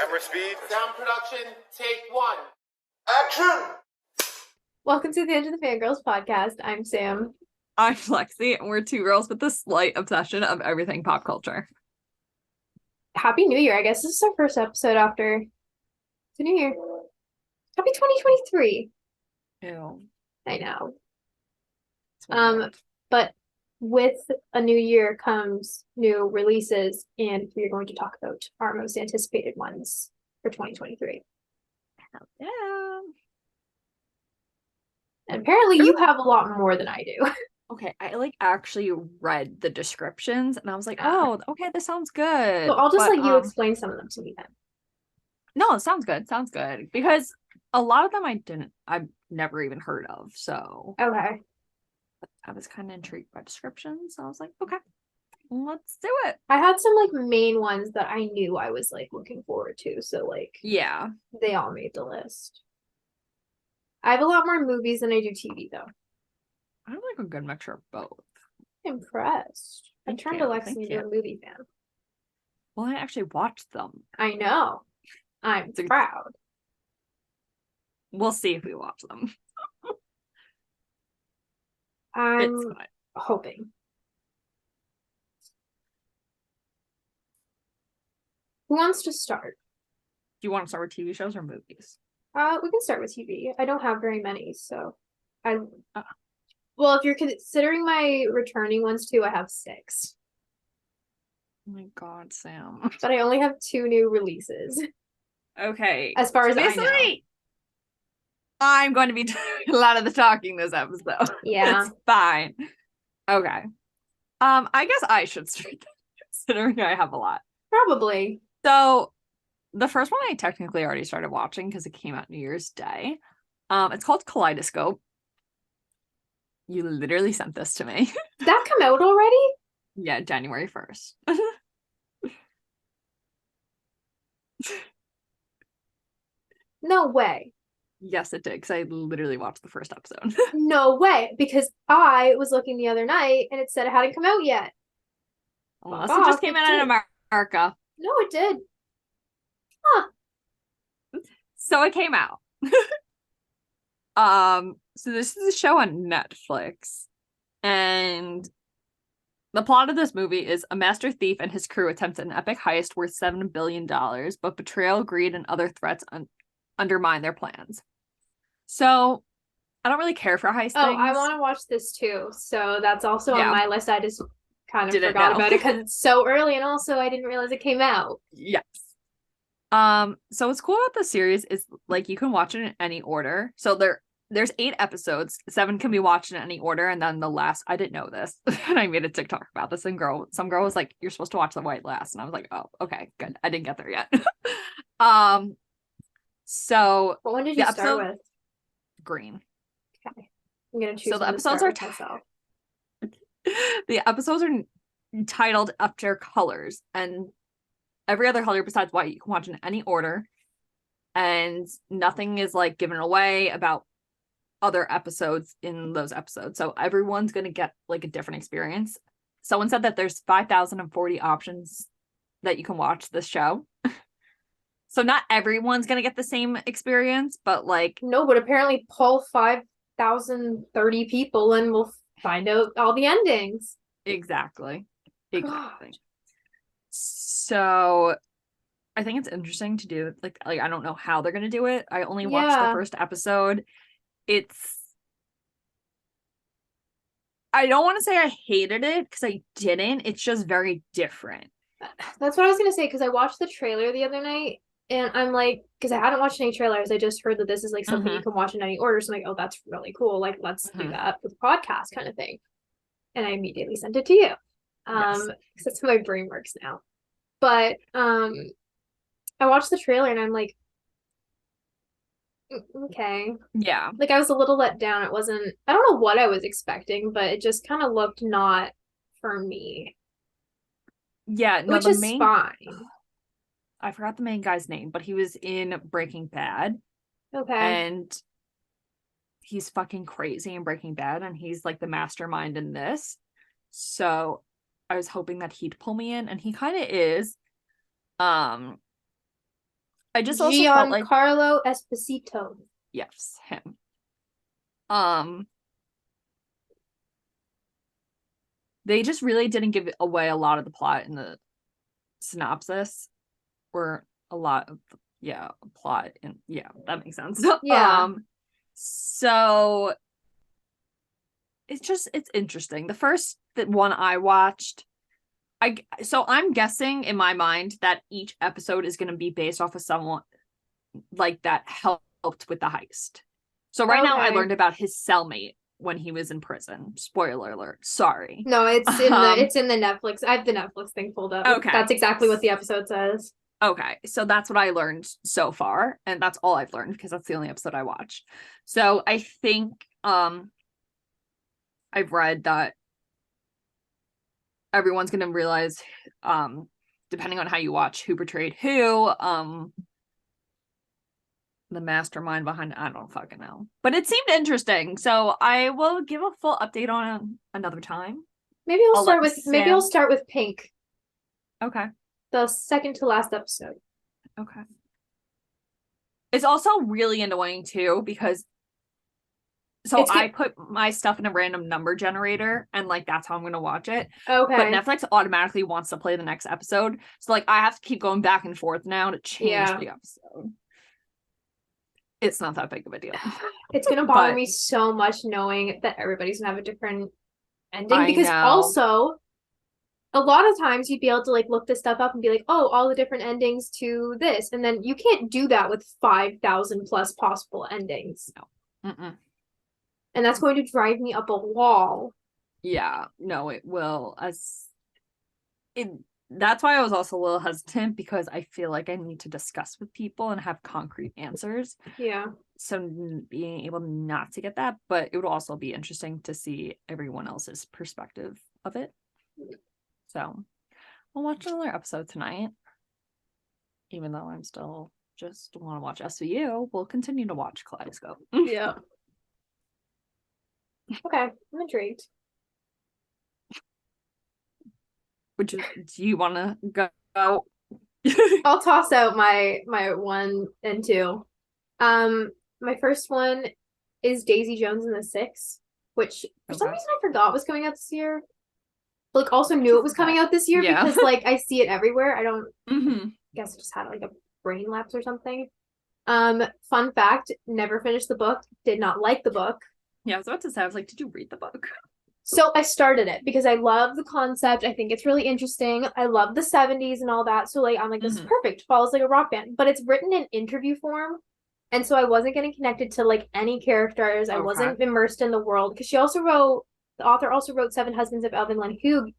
Camera speed. Sound production, take one. Action! Welcome to the Enter The Fangirls podcast. I'm Sam. I'm Lexie, and we're two girls with a slight obsession of everything pop culture. Happy New Year. I guess this is our first episode after the New Year. Happy 2023. Ew. I know. It's wild. But with a new year comes new releases, and we're going to talk about our most anticipated ones for 2023. Hell yeah. And apparently you have a lot more than I do. Okay, I actually read the descriptions and I was like, oh, okay, this sounds good. So I'll just But, let you explain some of them to me then. No, it sounds good. Sounds good. Because a lot of them I've never even heard of. So Okay. I was kind of intrigued by descriptions. So I was like, okay, let's do it. I had some main ones that I knew I was looking forward to. So Yeah. they all made the list. I have a lot more movies than I do TV though. I like a good mixture of both. Impressed. I Thank turned you, Alexie thank into you. a movie fan. Well, I actually watched them. I know. I'm proud. We'll see if we watch them. I'm It's fine. hoping. Who wants to start? Do you want to start with TV shows or movies? We can start with TV. I don't have very many, so well, if you're considering my returning ones too, I have 6. Oh my god, Sam. But I only have 2 new releases. Okay. As far as I know. Basically, I'm going to be doing a lot of the talking this episode. Yeah. It's fine. Okay. I guess I should start considering I have a lot. Probably. So the first one I technically already started watching because it came out New Year's Day. It's called Kaleidoscope. You literally sent this to me. Did that come out already? Yeah, January 1st. No way. Yes, it did, because I literally watched the first episode. No way. Because I was looking the other night and it said it hadn't come out yet. Unless it just came out in America. No, it did. So it came out. So this is a show on Netflix. And the plot of this movie is a master thief and his crew attempt an epic heist worth $7 billion, but betrayal, greed, and other threats undermine their plans. So I don't really care for heist things. I want to watch this too. So that's also on my list. I just kind of forgot about it because it's so early, and also I didn't realize it came out. Yes. So what's cool about the series is you can watch it in any order. So there's 8 episodes. 7 can be watched in any order, and then the last, I didn't know this, and I made a TikTok about this, and some girl was like, "You're supposed to watch the white last," and I was like, "Oh, okay, good. I didn't get there yet." So but when did you start with? Green. Okay, I'm gonna choose. So the episodes are myself. The episodes are titled after colors, and every other color besides white you can watch in any order, and nothing is given away about other episodes in those episodes. So everyone's gonna get a different experience. Someone said that there's 5,040 options that you can watch this show. So not everyone's gonna get the same experience, but no, but apparently poll 5,030 people and we'll find out all the endings. Exactly. So I think it's interesting to do I don't know how they're gonna do it. I only watched the first episode. I don't want to say I hated it because I didn't. It's just very different. That's what I was gonna say, because I watched the trailer the other night and I'm because I hadn't watched any trailers. I just heard that this is something you can watch in any order. So I'm oh, that's really cool. Let's do that for the podcast kind of thing. And I immediately sent it to you. Because that's how my brain works now. But I watched the trailer and I'm okay. Yeah. I was a little let down. It wasn't, I don't know what I was expecting, but it just kind of looked not for me. Yeah, no, which is fine. I forgot the main guy's name, but he was in Breaking Bad. Okay. And he's fucking crazy in Breaking Bad, and he's the mastermind in this. So I was hoping that he'd pull me in, and he kind of is. I just also felt like Giancarlo Esposito. yes, him. They just really didn't give away a lot of the plot in the synopsis, or a lot of plot, and that makes sense. Yeah. So it's interesting. The first one I watched, I'm guessing in my mind that each episode is going to be based off of someone like that helped with the heist. So right now I learned about his cellmate when he was in prison. Spoiler alert. Sorry. No, it's in the Netflix. I have the Netflix thing pulled up. Okay. That's exactly what the episode says. Okay. So that's what I learned so far, and that's all I've learned because that's the only episode I watched. So I think I've read that everyone's going to realize depending on how you watch who betrayed who, the mastermind behind it. I don't fucking know. But it seemed interesting. So I will give a full update on it another time. Maybe I'll start with Pink. Okay. The second to last episode. Okay. It's also really annoying too because I put my stuff in a random number generator and like that's how I'm gonna watch it. Okay. But Netflix automatically wants to play the next episode. So like I have to keep going back and forth now to change the episode. It's not that big of a deal. It's gonna bother me so much knowing that everybody's gonna have a different ending, because also a lot of times you'd be able to like look this stuff up and be like, oh, all the different endings to this, and then you can't do that with 5,000 plus possible endings. No. Mm-mm. And that's going to drive me up a wall. Yeah, no, it will. That's why I was also a little hesitant, because I feel like I need to discuss with people and have concrete answers. Yeah. So being able not to get that, but it would also be interesting to see everyone else's perspective of it. So I'll watch another episode tonight. Even though I'm still just want to watch SVU, we'll continue to watch Kaleidoscope. Yeah. Okay, I'm intrigued. Do you want to go? I'll toss out my 1 and 2. My first one is Daisy Jones and the Six, which for some reason I forgot was coming out this year. But like also knew it was coming out this year because like I see it everywhere. I don't guess I just had like a brain lapse or something. Fun fact, never finished the book, did not like the book. Yeah, I was about to say, I was like, did you read the book? So I started it because I love the concept. I think it's really interesting. I love the 70s and all that. So like I'm like, this is perfect. Follows like a rock band. But it's written in interview form. And so I wasn't getting connected to like any characters. I wasn't immersed in the world. Because the author also wrote Seven Husbands of Evelyn Hugo.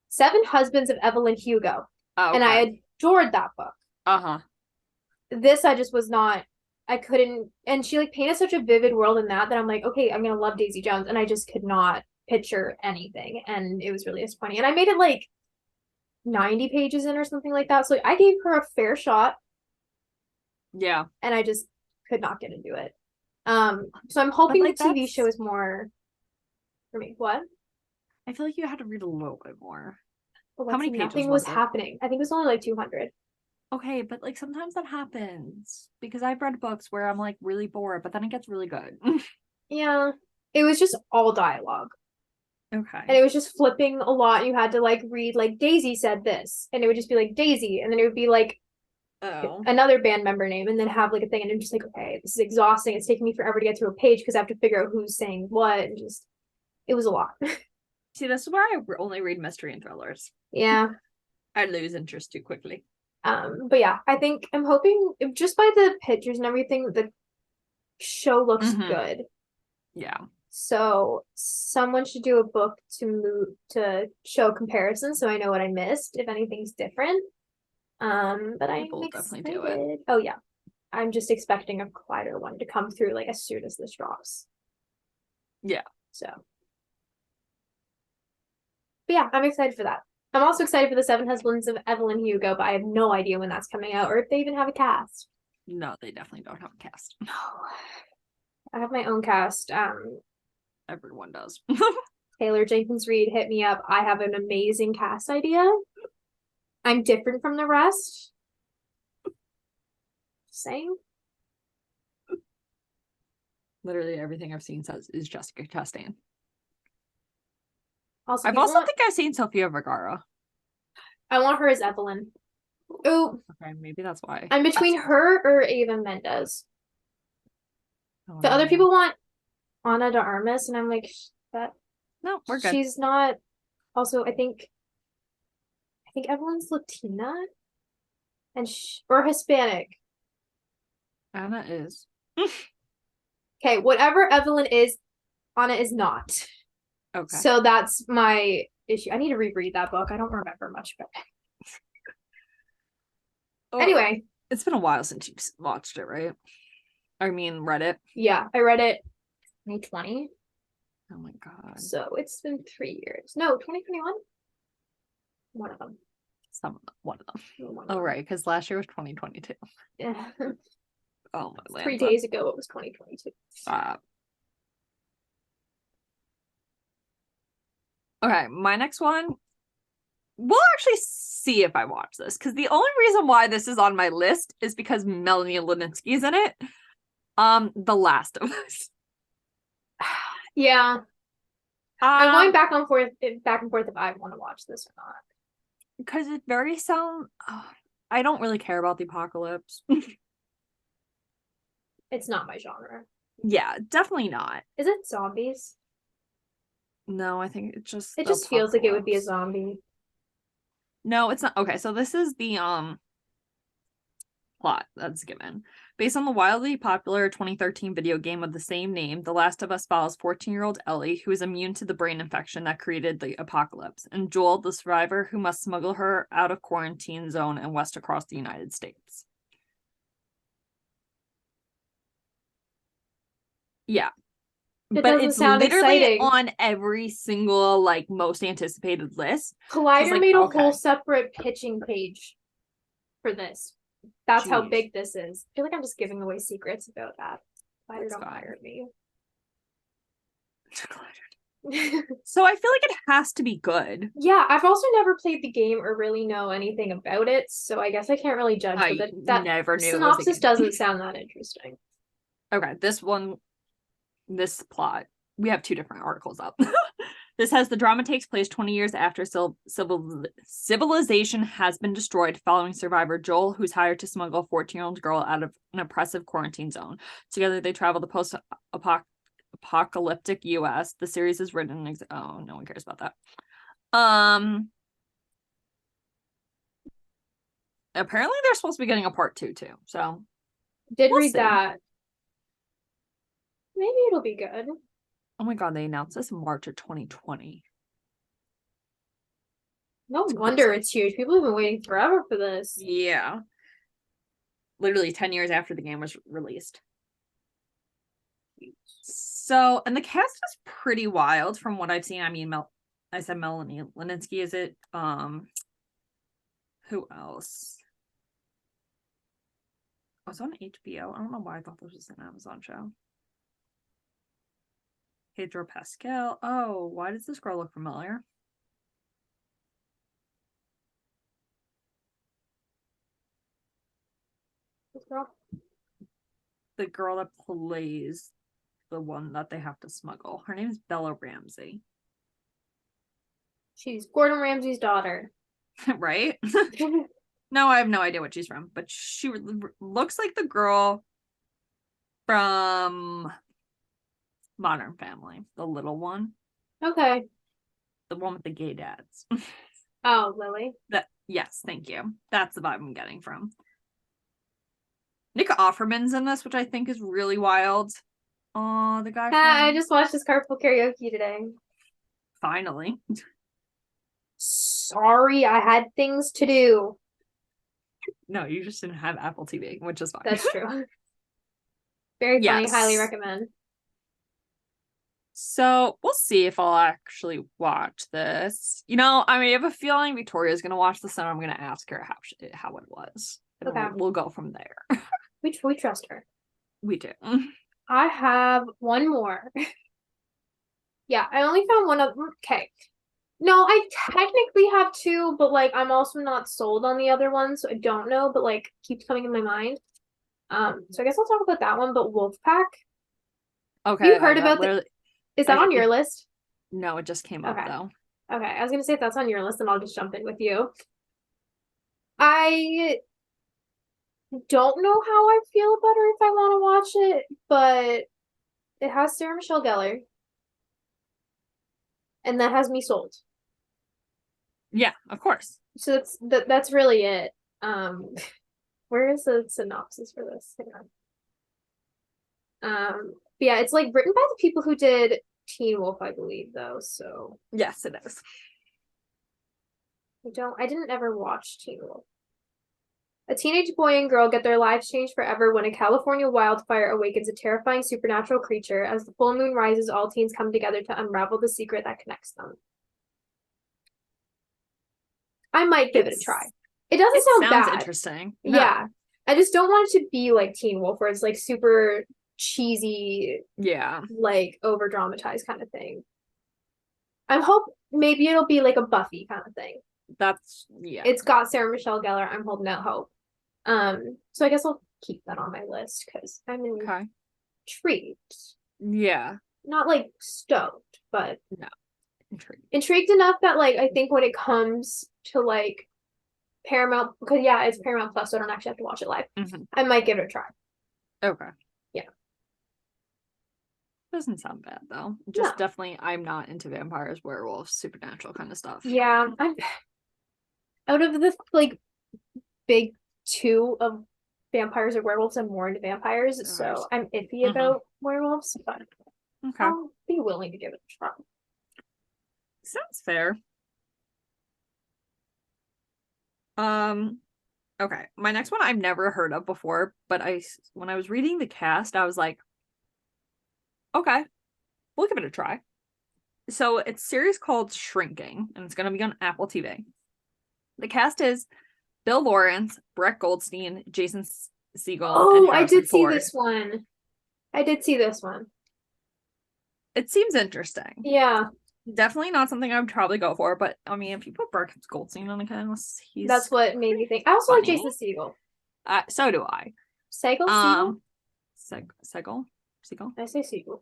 Seven Husbands of Evelyn Hugo. Oh, okay. And I adored that book. Uh-huh. This I just was not, I couldn't, and she like painted such a vivid world in that I'm like, okay, I'm gonna love Daisy Jones, and I just could not picture anything, and it was really disappointing. And I made it like 90 pages in or something like that, so I gave her a fair shot. Yeah. And I just could not get into it. So I'm hoping the TV show is more for me. What? I feel like you had to read a little bit more. Well, how many pages? Nothing was happening. I think it was only like 200. Okay, but like sometimes that happens because I've read books where I'm like really bored, but then it gets really good. Yeah, it was just all dialogue. Okay. And it was just flipping a lot. You had to like read like Daisy said this, and it would just be like Daisy, and then it would be like another band member name, and then have like a thing, and I'm just like, okay, this is exhausting. It's taking me forever to get through a page because I have to figure out who's saying what, and just it was a lot. See, this is where I only read mystery and thrillers. Yeah. I lose interest too quickly. But yeah, I think I'm hoping just by the pictures and everything, the show looks good. Yeah. So someone should do a book to show comparisons, so I know what I missed if anything's different. But I will definitely do it. Oh yeah, I'm just expecting a Collider one to come through like as soon as this drops. Yeah. So. But yeah, I'm excited for that. I'm also excited for the Seven Husbands of Evelyn Hugo, but I have no idea when that's coming out or if they even have a cast. No, they definitely don't have a cast. No. I have my own cast. Everyone does. Taylor Jenkins Reid hit me up. I have an amazing cast idea. I'm different from the rest. saying. Literally everything I've seen says is Jessica Chastain. Also, I've also think I've seen Sofia Vergara. I want her as Evelyn. Oh, okay, maybe that's why. I'm between her or Ava Mendes. Oh, The no. other people want Ana de Armas, and I'm like, that no, we're good. she's not. Also, I think Evelyn's Latina, and or Hispanic. Anna is. Okay, whatever Evelyn is, Ana is not. Okay. So that's my issue. I need to reread that book. I don't remember much about it. Oh, anyway, it's been a while since you watched it, right? I mean, read it. Yeah, I read it 2020. Oh my god. So it's been 3 years. No, 2021. One of them. One of them. Oh, right, because last year was 2022. Yeah. Oh my 3 days ago, it was 2022. Okay, my next one. We'll actually see if I watch this, because the only reason why this is on my list is because Melanie Lynskey is in it. The Last of Us. Yeah. I'm going back and forth if I want to watch this or not. Because it very I don't really care about the apocalypse. It's not my genre. Yeah, definitely not. Is it zombies? No, I think it just feels like it would be a zombie. No, it's not. Okay, so this is the plot that's given. Based on the wildly popular 2013 video game of the same name, The Last of Us follows 14-year-old Ellie, who is immune to the brain infection that created the apocalypse, and Joel, the survivor, who must smuggle her out of quarantine zone and west across the United States. Yeah. But it's literally exciting. On every single, like, most anticipated list. Collider like, made a whole separate pitching page for this. That's how big this is. I feel like I'm just giving away secrets about that. Collider don't hire me. So I feel like it has to be good. Yeah, I've also never played the game or really know anything about it, so I guess I can't really judge with it. That never knew synopsis doesn't sound that interesting. Okay, this plot, we have 2 different articles up. This has the drama takes place 20 years after civilization has been destroyed following survivor Joel, who's hired to smuggle a 14-year-old girl out of an oppressive quarantine zone. Together, they travel the post-apocalyptic U.S. The series is written oh, no one cares about that. Apparently, they're supposed to be getting a part 2 too. So, we'll read see. That. Maybe it'll be good. Oh my god, they announced this in March of 2020. No wonder it's huge. People have been waiting forever for this. Yeah. Literally 10 years after the game was released. So, and the cast is pretty wild from what I've seen. I mean, I said Melanie Lynskey, is it? Who else? Oh, it's on HBO. I don't know why I thought this was an Amazon show. Pedro Pascal. Oh, why does this girl look familiar? This girl? The girl that plays the one that they have to smuggle. Her name is Bella Ramsey. She's Gordon Ramsay's daughter. Right? No, I have no idea what she's from, but she looks like the girl from Modern Family, the little one. Okay. The one with the gay dads. Oh, Lily. Yes, thank you. That's the vibe I'm getting from. Nick Offerman's in this, which I think is really wild. Oh, the guy from... I just watched his carpool karaoke today. Finally. Sorry, I had things to do. No, you just didn't have Apple TV, which is fine. That's true. Very funny. Yes. Highly recommend. So we'll see if I'll actually watch this. You know, I mean, I have a feeling Victoria's going to watch this, and I'm going to ask her how it was. And okay. We'll go from there. We trust her. We do. I have one more. Yeah, I only found one of them. Okay. No, I technically have 2, but like I'm also not sold on the other one, so I don't know, but like keeps coming in my mind. So I guess I'll talk about that one, but Wolfpack. Okay. You heard about is that on your list? No, it just came up though. Okay, I was gonna say if that's on your list, then I'll just jump in with you. I don't know how I feel about her if I want to watch it, but it has Sarah Michelle Gellar. And that has me sold. Yeah, of course. So that's really it. Where is the synopsis for this? Hang on. Yeah, it's like written by the people who did Teen Wolf, I believe, though. So yes, it is. I didn't ever watch Teen Wolf. A teenage boy and girl get their lives changed forever when a California wildfire awakens a terrifying supernatural creature. As the full moon rises, all teens come together to unravel the secret that connects them. I might give it a try. It doesn't sound bad. Sounds interesting. No. Yeah. I just don't want it to be like Teen Wolf, where it's like super cheesy, like over dramatized kind of thing. I'm hoping maybe it'll be like a Buffy kind of thing. It's got Sarah Michelle Gellar. I'm holding out hope. So I guess I'll keep that on my list because I'm intrigued. Yeah. Not like stoked, but no. Intrigued enough that like I think when it comes to like Paramount, because it's Paramount Plus, so I don't actually have to watch it live. I might give it a try. Okay. Yeah. Doesn't sound bad though. Just definitely I'm not into vampires, werewolves, supernatural kind of stuff. Yeah. I'm out of the like big two of vampires or werewolves, I'm more into vampires, so I'm iffy about werewolves, but I'll be willing to give it a try. Sounds fair. Okay. My next one I've never heard of before, but when I was reading the cast, I was like, okay, we'll give it a try. So it's a series called Shrinking, and it's going to be on Apple TV. The cast is Bill Lawrence, Brett Goldstein, Jason Segel. Oh, I did see this one. It seems interesting. Yeah. Definitely not something I would probably go for, but I mean, if you put Brett Goldstein on again, that's what made me think. I also like Jason Segel. So do I. Segel? Segel? I say Segel.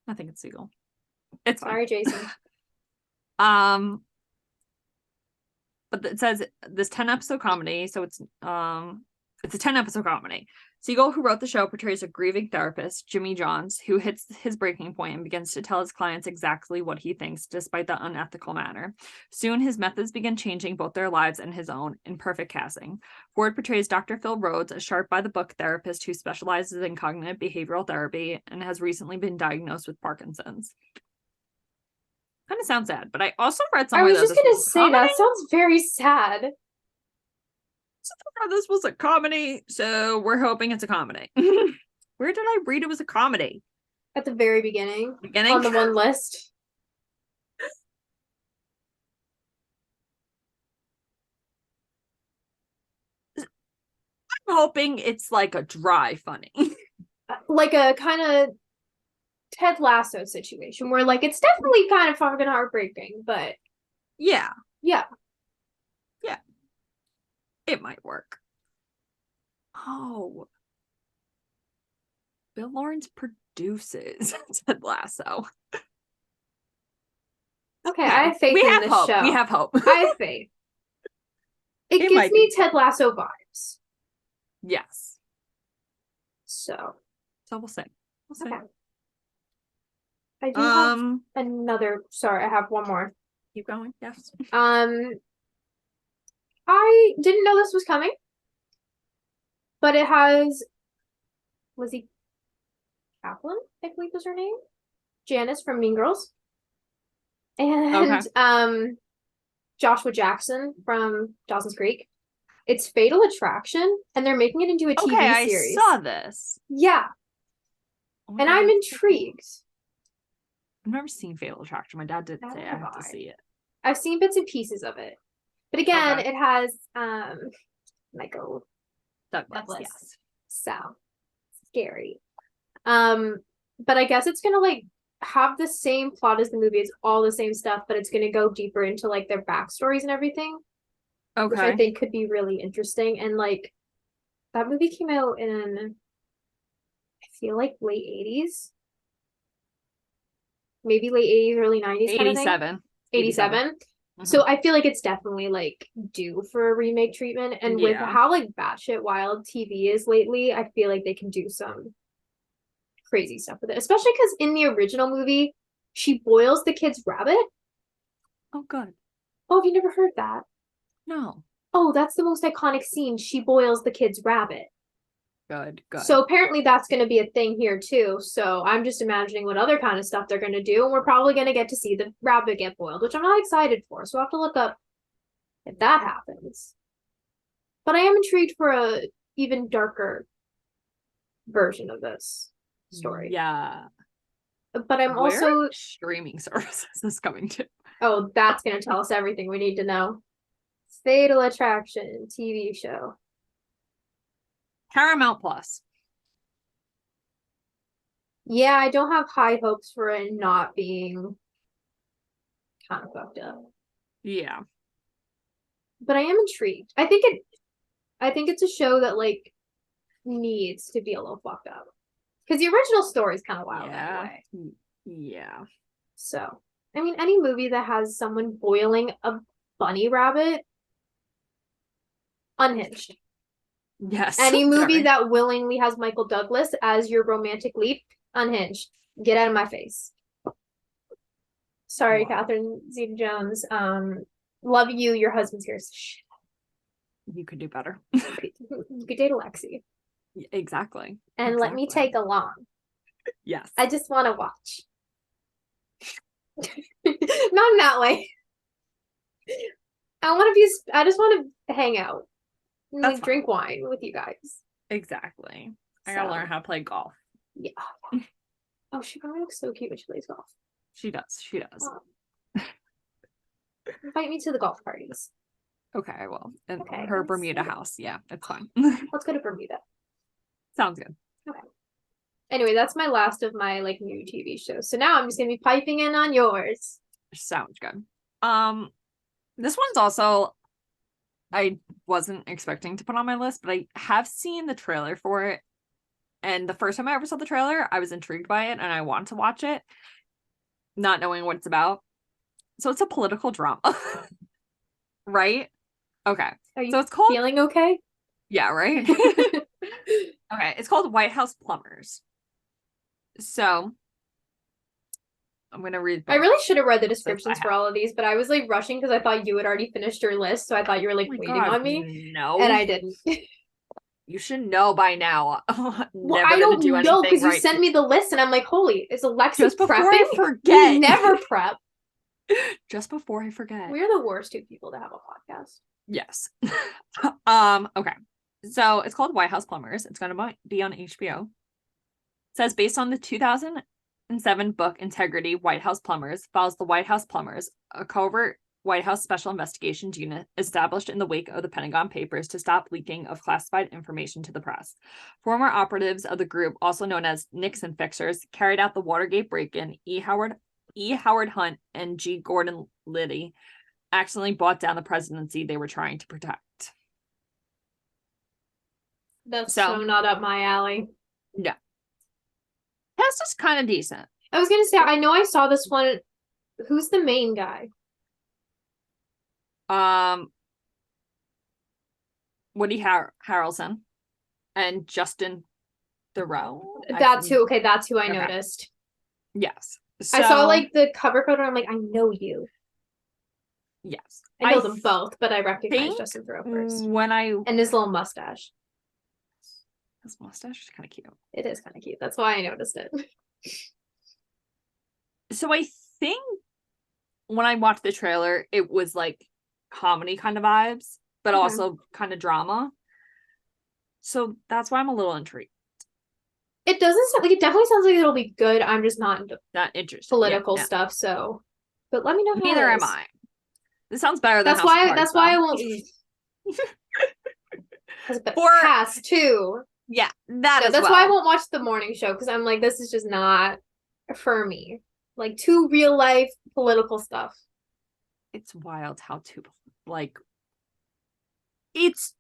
I think it's Segel. It's sorry, Jason. But it says this 10-episode comedy, so it's a 10-episode comedy. Segel, who wrote the show, portrays a grieving therapist, Jimmy Johns, who hits his breaking point and begins to tell his clients exactly what he thinks, despite the unethical manner. Soon, his methods begin changing both their lives and his own, in perfect casting. Ford portrays Dr. Phil Rhodes, a sharp-by-the-book therapist who specializes in cognitive behavioral therapy and has recently been diagnosed with Parkinson's. Kind of sounds sad, but I also read somewhere I was just gonna say that sounds very sad. This was a comedy, so we're hoping it's a comedy. Where did I read it was a comedy? At the very beginning. On the one list. I'm hoping it's like a dry funny. Like a kind of Ted Lasso situation where like it's definitely kind of fucking heartbreaking, but yeah. It might work. Oh. Bill Lawrence produces Ted Lasso. Okay, I have faith in this show. We have hope. I have faith. It gives me Ted Lasso vibes. Yes. So we'll see. Okay. I do have another. Sorry, I have one more. Keep going. Yes. I didn't know this was coming, but it has. Was he Kaplan? I believe was her name. Janice from Mean Girls. And Joshua Jackson from Dawson's Creek. It's Fatal Attraction, and they're making it into a TV series. I saw this. Yeah. And I'm intrigued. I've never seen Fatal Attraction. My dad did say I have to see it. I've seen bits and pieces of it. But again, it has Michael Douglas. Yes. So scary. But I guess it's gonna like have the same plot as the movie. It's all the same stuff, but it's gonna go deeper into like their backstories and everything. Which I think could be really interesting. And like That movie came out in, I feel like late 80s. Maybe late 80s, early 90s kind of thing. 87. 87. Mm-hmm. So I feel like it's definitely like due for a remake treatment. And with how like batshit wild TV is lately, I feel like they can do some crazy stuff with it. Especially because in the original movie, she boils the kid's rabbit. Oh, good. Oh, have you never heard that? No. Oh, that's the most iconic scene. She boils the kid's rabbit. Good. So apparently that's going to be a thing here too. So I'm just imagining what other kind of stuff they're going to do. And we're probably going to get to see the rabbit get boiled, which I'm not excited for. So I'll have to look up if that happens. But I am intrigued for a even darker version of this story. Yeah. But I'm also streaming services is coming to. Oh, that's going to tell us everything we need to know. Fatal Attraction TV show. Paramount Plus. Yeah, I don't have high hopes for it not being kind of fucked up. Yeah. But I am intrigued. I think it's a show that like needs to be a little fucked up. Because the original story is kind of wild anyway. Yeah. So, I mean, any movie that has someone boiling a bunny rabbit, unhinged. Yes. Any movie that willingly has Michael Douglas as your romantic lead, unhinged. Get out of my face. Sorry, Catherine Zeta-Jones. Love you. Your husband's here. You could do better. You could date Alexie. Exactly. And let me take along. Yes. I just want to watch. Not in that way. I just want to hang out. And like drink wine with you guys. Exactly. I gotta learn how to play golf. Yeah. Oh, she probably looks so cute when she plays golf. She does. Invite me to the golf parties. Okay, I will. And her Bermuda house. Yeah, it's fine. Let's go to Bermuda. Sounds good. Okay. Anyway, that's my last of my like new TV shows. So now I'm just gonna be piping in on yours. Sounds good. This one's also I wasn't expecting to put on my list, but I have seen the trailer for it. And the first time I ever saw the trailer, I was intrigued by it and I want to watch it, not knowing what it's about. So it's a political drama. Right? Okay. So it's called Feeling Okay? Yeah, right? Okay. It's called White House Plumbers. So I'm gonna read. I really should have read the descriptions for all of these, but I was like rushing because I thought you had already finished your list, so I thought you were like waiting on me. No, and I didn't. You should know by now. Well, I don't know because you sent me the list, and I'm like, "Holy, is Alexie just before prepping? I forget? We never prep. Just before I forget, we're the worst two people to have a podcast. Yes. Okay. So it's called White House Plumbers. It's going to be on HBO. It says based on the 2007 book Integrity, White House Plumbers follows the White House Plumbers, a covert White House Special Investigations Unit established in the wake of the Pentagon Papers to stop leaking of classified information to the press. Former operatives of the group, also known as Nixon Fixers, carried out the Watergate break-in. E. Howard Hunt and G. Gordon Liddy accidentally bought down the presidency they were trying to protect. That's so not up my alley. No. Cast is kind of decent. I was gonna say, I know I saw this one. Who's the main guy? Woody Harrelson and Justin Theroux. That's who I noticed. Yes. So, I saw like the cover photo and I'm like, I know you. Yes. I know them both, but I recognize Justin Theroux first. And his little mustache. His mustache is kind of cute. It is kind of cute. That's why I noticed it. So I think when I watched the trailer, it was like comedy kind of vibes, but also kind of drama. So that's why I'm a little intrigued. It doesn't sound like it definitely sounds like it'll be good. I'm just not interested. Political stuff, so but let me know. Neither am I. This sounds better than that's why I won't Pass too. Yeah, that's why I won't watch the morning show because I'm like, this is just not for me. Like too real life political stuff. It's wild how to like it's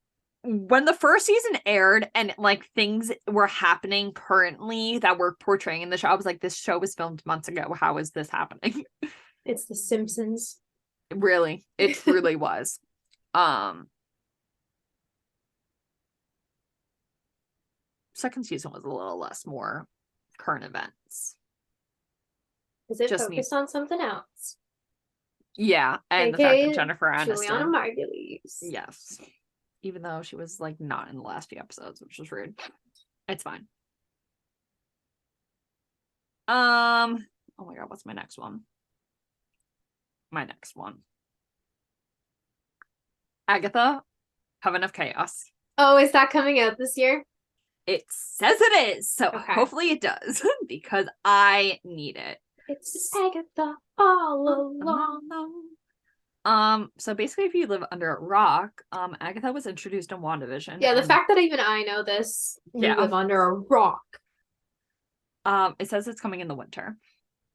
when the first season aired and like things were happening currently that were portraying in the show, I was like, this show was filmed months ago. How is this happening? It's The Simpsons. Really, it truly was. Second season was a little less more current events. Because it Just focused on something else. Yeah, and the fact AKA that Jennifer Juliana Aniston. Margulies. Yes. Even though she was like not in the last few episodes, which was rude. It's fine. Oh my god, what's my next one? My next one. Agatha, Coven of Chaos. Oh, is that coming out this year? It says it is, so Okay. hopefully it does, because I need it. It's Agatha all along. So basically, if you live under a rock, Agatha was introduced in WandaVision. Yeah, the and, fact that even I know this, you Yeah. live under a rock. It says it's coming in the winter,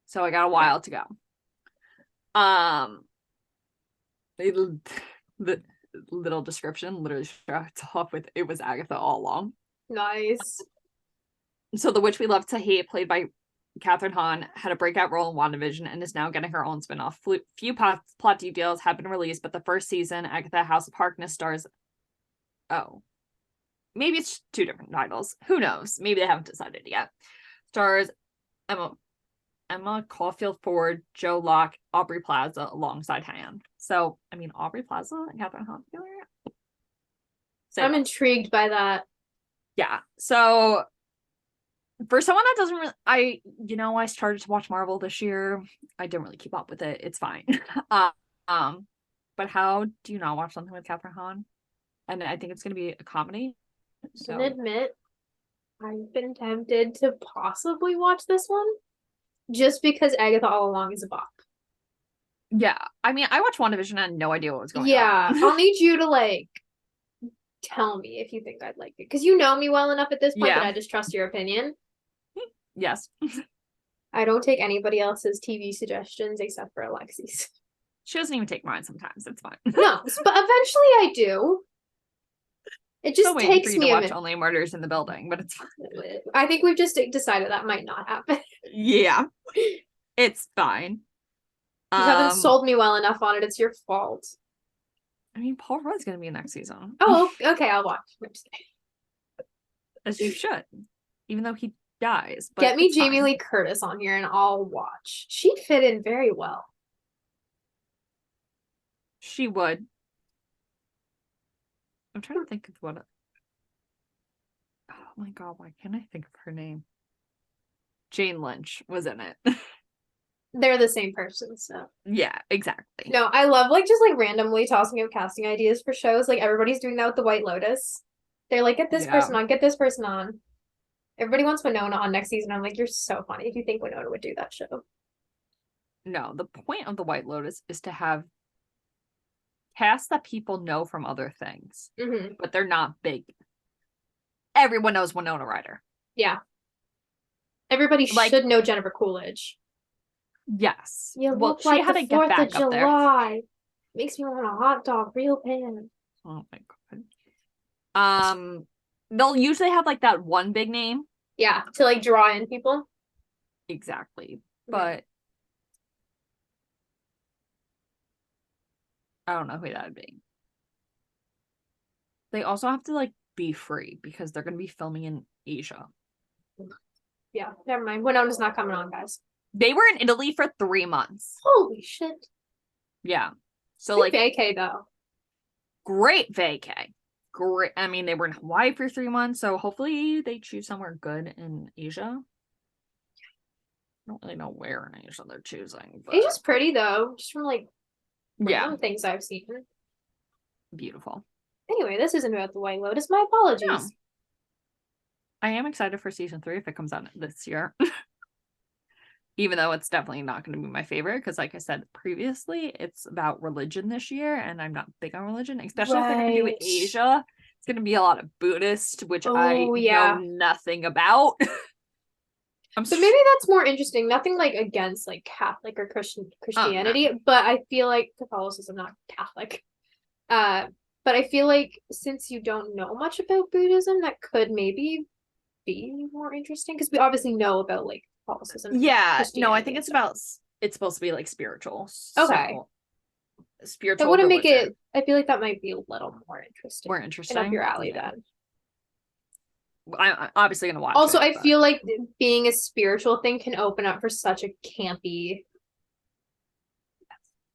so I got a while to go. The little description literally starts off with, it was Agatha all along. Nice. So the witch we love to hate, played by Catherine Hahn, had a breakout role in WandaVision and is now getting her own spin-off. Few plot details have been released, but the first season, Agatha House of Harkness, stars... Oh. Maybe it's two different titles. Who knows? Maybe they haven't decided yet. Stars Emma Caulfield Ford, Joe Locke, Aubrey Plaza alongside Han. So, I mean, Aubrey Plaza and Catherine Hahn together? I'm intrigued by that. Yeah. So, for someone that doesn't really, I started to watch Marvel this year. I didn't really keep up with it. It's fine. But how do you not watch something with Catherine Hahn? And I think it's going to be a comedy. So, I admit, I've been tempted to possibly watch this one, just because Agatha all along is a bop. yeah. I mean, I watched WandaVision and I had no idea what was going on. Yeah, I'll need you to like tell me if you think I'd like it, because you know me well enough at this point that I just trust your opinion. Yes. I don't take anybody else's TV suggestions except for Alexie's. She doesn't even take mine sometimes. It's fine. No, but eventually I do. It just takes me to a watch minute. Only Murders in the Building, but it's fine. I think we've just decided that might not happen. Yeah. It's fine. You haven't sold me well enough on it. It's your fault. I mean, Paul Rudd's gonna be next season. Oh, okay, I'll watch. I'm just kidding. As you should. Even though he dies. But Get me it's Jamie fine. Lee Curtis on here and I'll watch. She'd fit in very well. She would. I'm trying to think of what. Oh my god, why can't I think of her name? Jane Lynch was in it. They're the same person, so. Yeah, exactly. No, I love like just like randomly tossing out casting ideas for shows. Like everybody's doing that with The White Lotus. They're like, get this person on, get this person on. Everybody wants Winona on next season. I'm like, you're so funny if you think Winona would do that show. No, the point of The White Lotus is to have casts that people know from other things, but they're not big. Everyone knows Winona Ryder. Yeah. Everybody should know Jennifer Coolidge. Yes. You well, look like had the to get 4th back of up there. July. Makes me want a hot dog real bad. Oh my god. They'll usually have like that one big name. Yeah, to like draw in people. Exactly. But I don't know who that would be. They also have to like be free because they're going to be filming in Asia. Yeah, never mind. Winona's not coming on, guys. They were in Italy for 3 months. Holy shit. Yeah. So like like vacay though. Great vacay. Great. I mean, they were in Hawaii for 3 months, so hopefully they choose somewhere good in Asia. I don't really know where in Asia they're choosing. But... Asia's pretty though, just from like random things I've seen. Beautiful. Anyway, this isn't about The White Lotus. My apologies. No. I am excited for season 3 if it comes out this year. Even though it's definitely not going to be my favorite, because like I said previously, it's about religion this year, and I'm not big on religion, especially if they're going to do Asia. It's going to be a lot of Buddhist, which I know nothing about. But maybe that's more interesting. Nothing like against like Catholic or Christianity, but I feel like Catholicism, not Catholic. But But I feel like since you don't know much about Buddhism, that could maybe be more interesting because we obviously know about like Catholicism. Yeah, no, I Christianity think and it's stuff. about it's supposed to be like spiritual. Okay. So That spiritual wouldn't make religion. it. I feel like that might be a little more interesting. More And up interesting. your alley Yeah. then. I'm obviously gonna watch Also, it. I but- feel like being a spiritual thing can open up for such a campy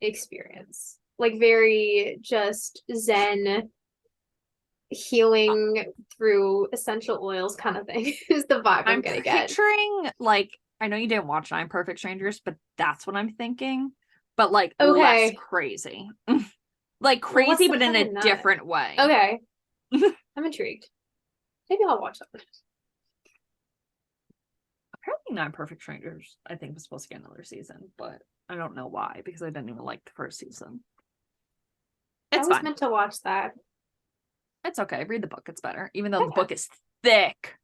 experience. Like very just Zen healing through essential oils kind of thing is the vibe I'm gonna get. picturing like I know you didn't watch Nine Perfect Strangers, but that's what I'm thinking. But like Okay. less crazy. Like Well, what's crazy, the but in fun a in that? different way. Okay. I'm intrigued. Maybe I'll watch that. Apparently Nine Perfect Strangers, I think, was supposed to get another season, but I don't know why, because I didn't even like the first season. I It's was fine. meant to watch that. It's okay. Read the book, it's better. Even though the Okay. book is thick.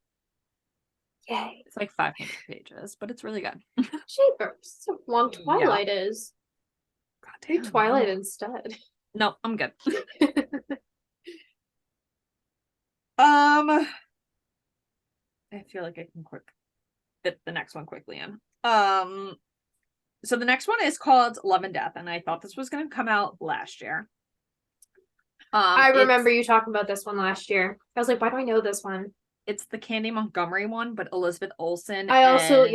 Yay. It's like 500 pages, but it's really good. Jeepers. How long Twilight is. God Read damn. Twilight No. instead. No, I'm good. I feel like I can fit the next one quickly in. So the next one is called Love and Death, and I thought this was going to come out last year. I remember you talking about this one last year. I was like, why do I know this one? It's the Candy Montgomery one, but Elizabeth Olsen. I also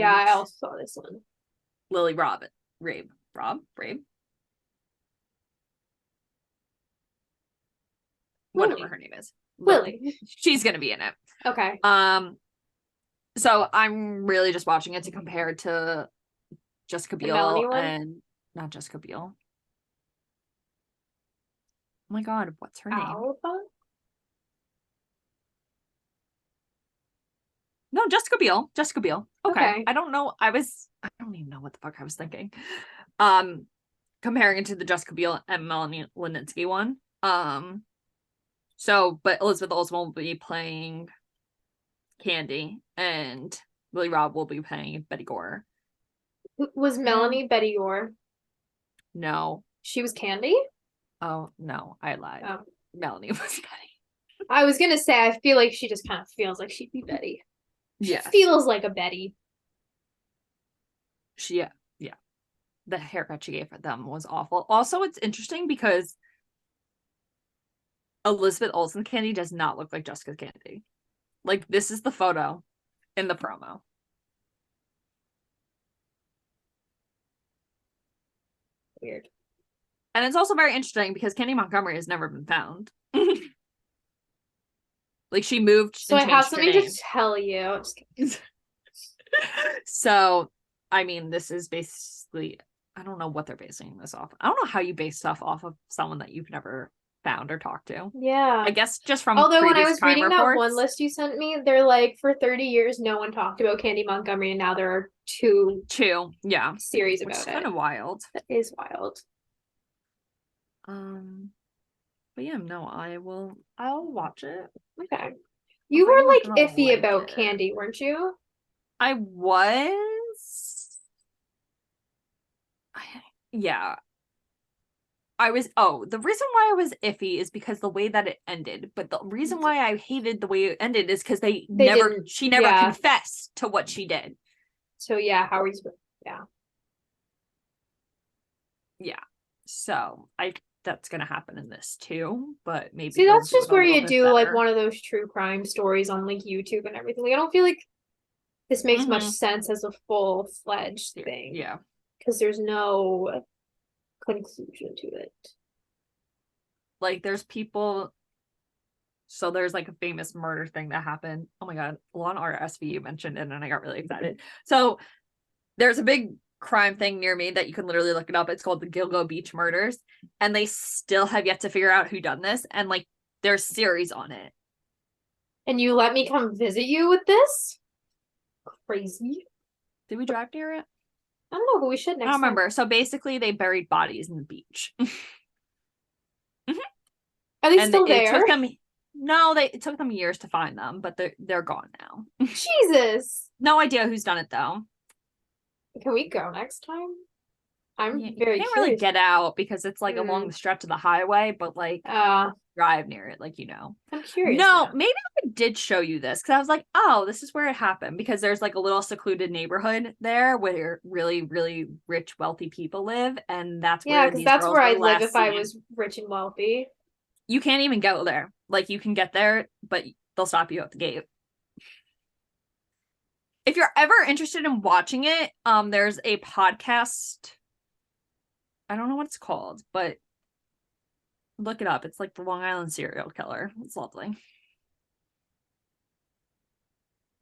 saw this one. Lily Rabe. Whatever Lily. her name is. Lily. She's gonna be in it. Okay. So I'm really just watching it to compare to Jessica The Melanie Biel one? and not Jessica Biel. Oh my god, what's her name? Alba? No, Jessica Biel. Okay. Okay. I don't know. I don't even know what the fuck I was thinking. Comparing it to the Jessica Biel and Melanie Lynskey one. But Elizabeth Olsen will be playing Candy and Lily Robb will be playing Betty Gore. Was Melanie Betty Gore? No. She was Candy? Oh, no. I lied. Oh. Melanie was Betty. I was gonna say, I feel like she just kind of feels like she'd be Betty. She feels like a Betty. Yeah. The haircut she gave for them was awful. Also, it's interesting because Elizabeth Olsen Candy does not look like Jessica Candy. Like, this is the photo in the promo. Weird. And it's also very interesting because Candy Montgomery has never been found. Like, she moved. So I have something to tell you. So, I mean, this is basically, I don't know what they're basing this off. I don't know how you base stuff off of someone that you've never found or talked to. Yeah. I guess just from Although when I previous was crime reading reports, that one list you sent me, they're like, for 30 years, no one talked about Candy Montgomery, and now there are two yeah, series which about is it. kind of wild. That is wild. But yeah, no, I'll watch it. Okay. You were I'm like not gonna iffy like about it. Candy, weren't you? I was. Yeah. I was. Oh, the reason why I was iffy is because the way that it ended. But the reason why I hated the way it ended is because she never confessed to what she did. So yeah, how are you supposed? Yeah. So that's gonna happen in this too, but maybe See, that's they'll just do it a where little you bit do like better. one of those true crime stories on like YouTube and everything. Like, I don't feel like this makes much Mhm. sense as a full-fledged thing. Yeah. Because there's no conclusion to it. Like there's people. So there's like a famous murder thing that happened. Oh my god, Law and SVU mentioned it and I got really excited. So there's a big crime thing near me that you can literally look it up. It's called the Gilgo Beach murders, and they still have yet to figure out who done this, and like there's series on it. And you let me come visit you with this? Crazy. Did we drive near it? I don't know, but we should next I don't time. remember. So basically they buried bodies in the beach. Are they still there? It took them years to find them, but they're gone now. Jesus. No idea who's done it though. Can we go next time? I'm very you can't curious. really get out because it's like along the stretch of the highway, but like drive near it, like, I'm curious. No, now. maybe I did show you this because I was like, oh, this is where it happened, because there's like a little secluded neighborhood there where really, really rich, wealthy people live, and that's Yeah, where because these that's girls where were I'd live last if I seen. was rich and wealthy. You can't even go there. Like, you can get there, but they'll stop you at the gate. If you're ever interested in watching it, there's a podcast. I don't know what it's called, but look it up. It's like the Long Island serial killer. It's lovely.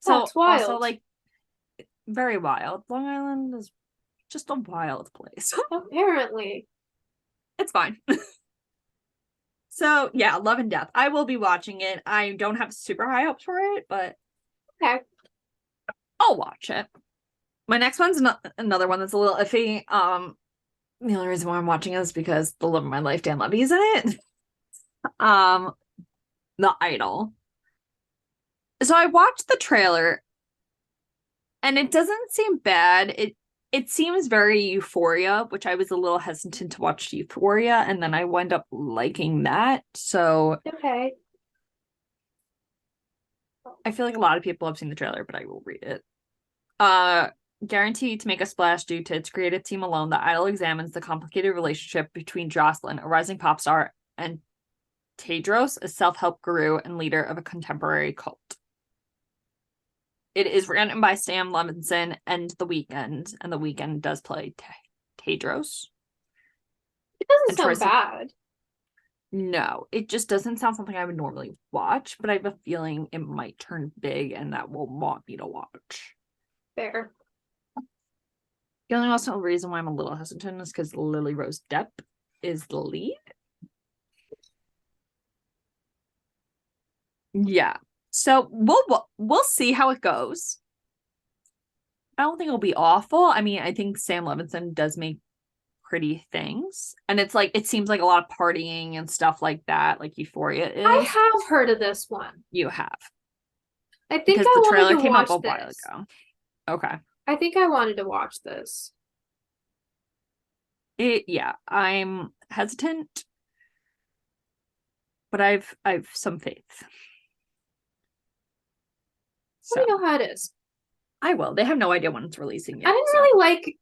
So That's wild. also, like, very wild. Long Island is just a wild place. Apparently. It's fine. So yeah, Love and Death. I will be watching it. I don't have super high hopes for it, but Okay. I'll watch it. My next one's another one that's a little iffy. The only reason why I'm watching is because the love of my life, Dan Levy's in it. The Idol. So I watched the trailer, and it doesn't seem bad. It seems very Euphoria, which I was a little hesitant to watch Euphoria, and then I wind up liking that. So Okay. I feel like a lot of people have seen the trailer, but I will read it. Guaranteed to make a splash due to its creative team alone, The Idol examines the complicated relationship between Jocelyn, a rising pop star, and Tedros, a self-help guru and leader of a contemporary cult. It is written by Sam Levinson and The Weeknd, and The Weeknd does play Tedros. It doesn't And sound Tristan- bad. No, it just doesn't sound something I would normally watch, but I have a feeling it might turn big and that will want me to watch. Fair. The only also reason why I'm a little hesitant is because Lily Rose Depp is the lead. Yeah. So we'll see how it goes. I don't think it'll be awful. I mean, I think Sam Levinson does make pretty things, and it's like, it seems like a lot of partying and stuff like that, like Euphoria is. I have heard of this one. You have. I think Because I the wanted trailer to came up watch a while this. ago. Okay. I think I wanted to watch this. Yeah, I'm hesitant, but I've some faith. Let me know how it is. I will. They have no idea when it's releasing yet. I didn't really like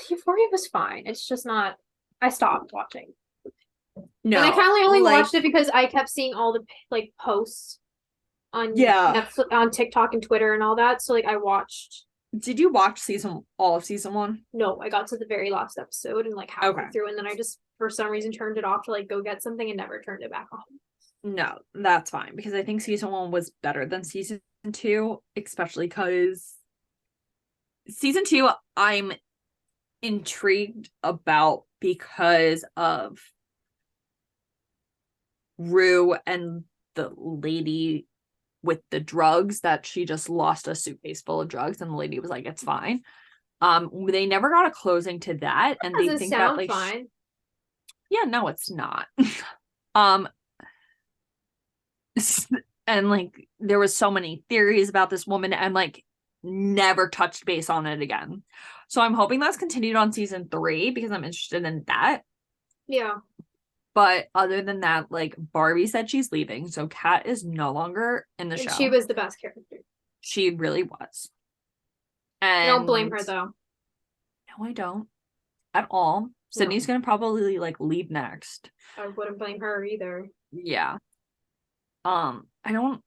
Euphoria was fine. It's just not. I stopped watching. No, and I kind of only like, watched it because I kept seeing all the like posts on Netflix, on TikTok and Twitter and all that. So like I watched. Did you watch all of season 1? No, I got to the very last episode and like halfway Okay. through, and then I just for some reason turned it off to like go get something and never turned it back on. No, that's fine, because I think season 1 was better than season 2, especially because season 2 I'm intrigued about because of Rue and the lady with the drugs, that she just lost a suitcase full of drugs and the lady was like, it's fine. They never got a closing to that, and they think that like fine. Yeah, no, it's not. And like there was so many theories about this woman, and like never touched base on it again. So I'm hoping that's continued on season 3 because I'm interested in that. Yeah. But other than that, like, Barbie said she's leaving, so Kat is no longer in the show. She was the best character. She really was. And I don't blame her though. No, I don't. At all. Sydney's gonna probably like leave next. I wouldn't blame her either. Yeah. I don't.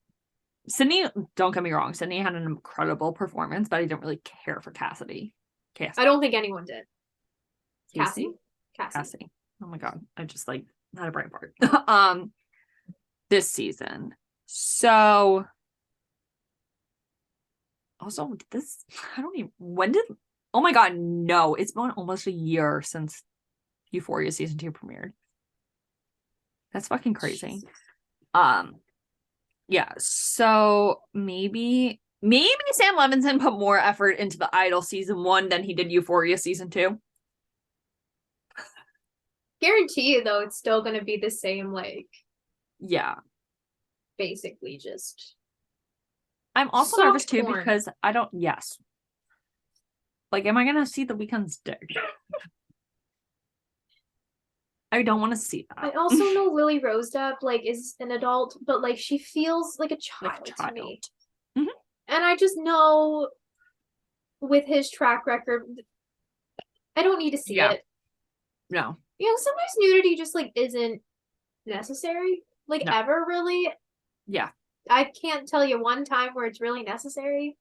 Sydney, don't get me wrong, Sydney had an incredible performance, but I didn't really care for Cassidy. I don't think anyone did. Cassie? Cassie. Oh my god, I just like had a brain fart. This season. So also this, I don't even, when did, oh my god, no, it's been almost a year since Euphoria season 2 premiered. That's fucking crazy. Yeah, so maybe Sam Levinson put more effort into the Idol season 1 than he did Euphoria season 2. Guarantee you though, it's still gonna be the same, like, yeah, basically just. I'm also Soft nervous too porn. because I don't, yes, like, am I gonna see The Weeknd's dick? I don't want to see that. I also know Lily Rosedepp like is an adult, but like she feels like a child, to me. Mhm. And I just know with his track record, I don't need to see it. No. You know, sometimes nudity just like isn't necessary. Like ever really. Yeah. I can't tell you one time where it's really necessary.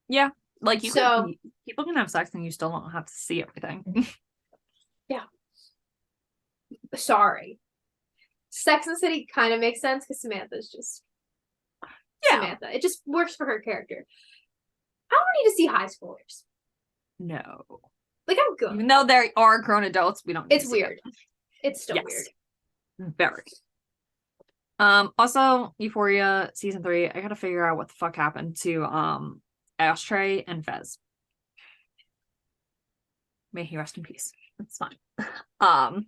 Yeah. Like people can have sex and you still don't have to see everything. Yeah. Sorry. Sex and the City kind of makes sense because Samantha's just Samantha. It just works for her character. I don't need to see high schoolers. No. Like, I'm good. Even though they are grown adults, we don't need It's to see weird. it. It's still weird. Very. Also, Euphoria season 3, I gotta figure out what the fuck happened to Ashtray and Fez. May he rest in peace. It's fine. I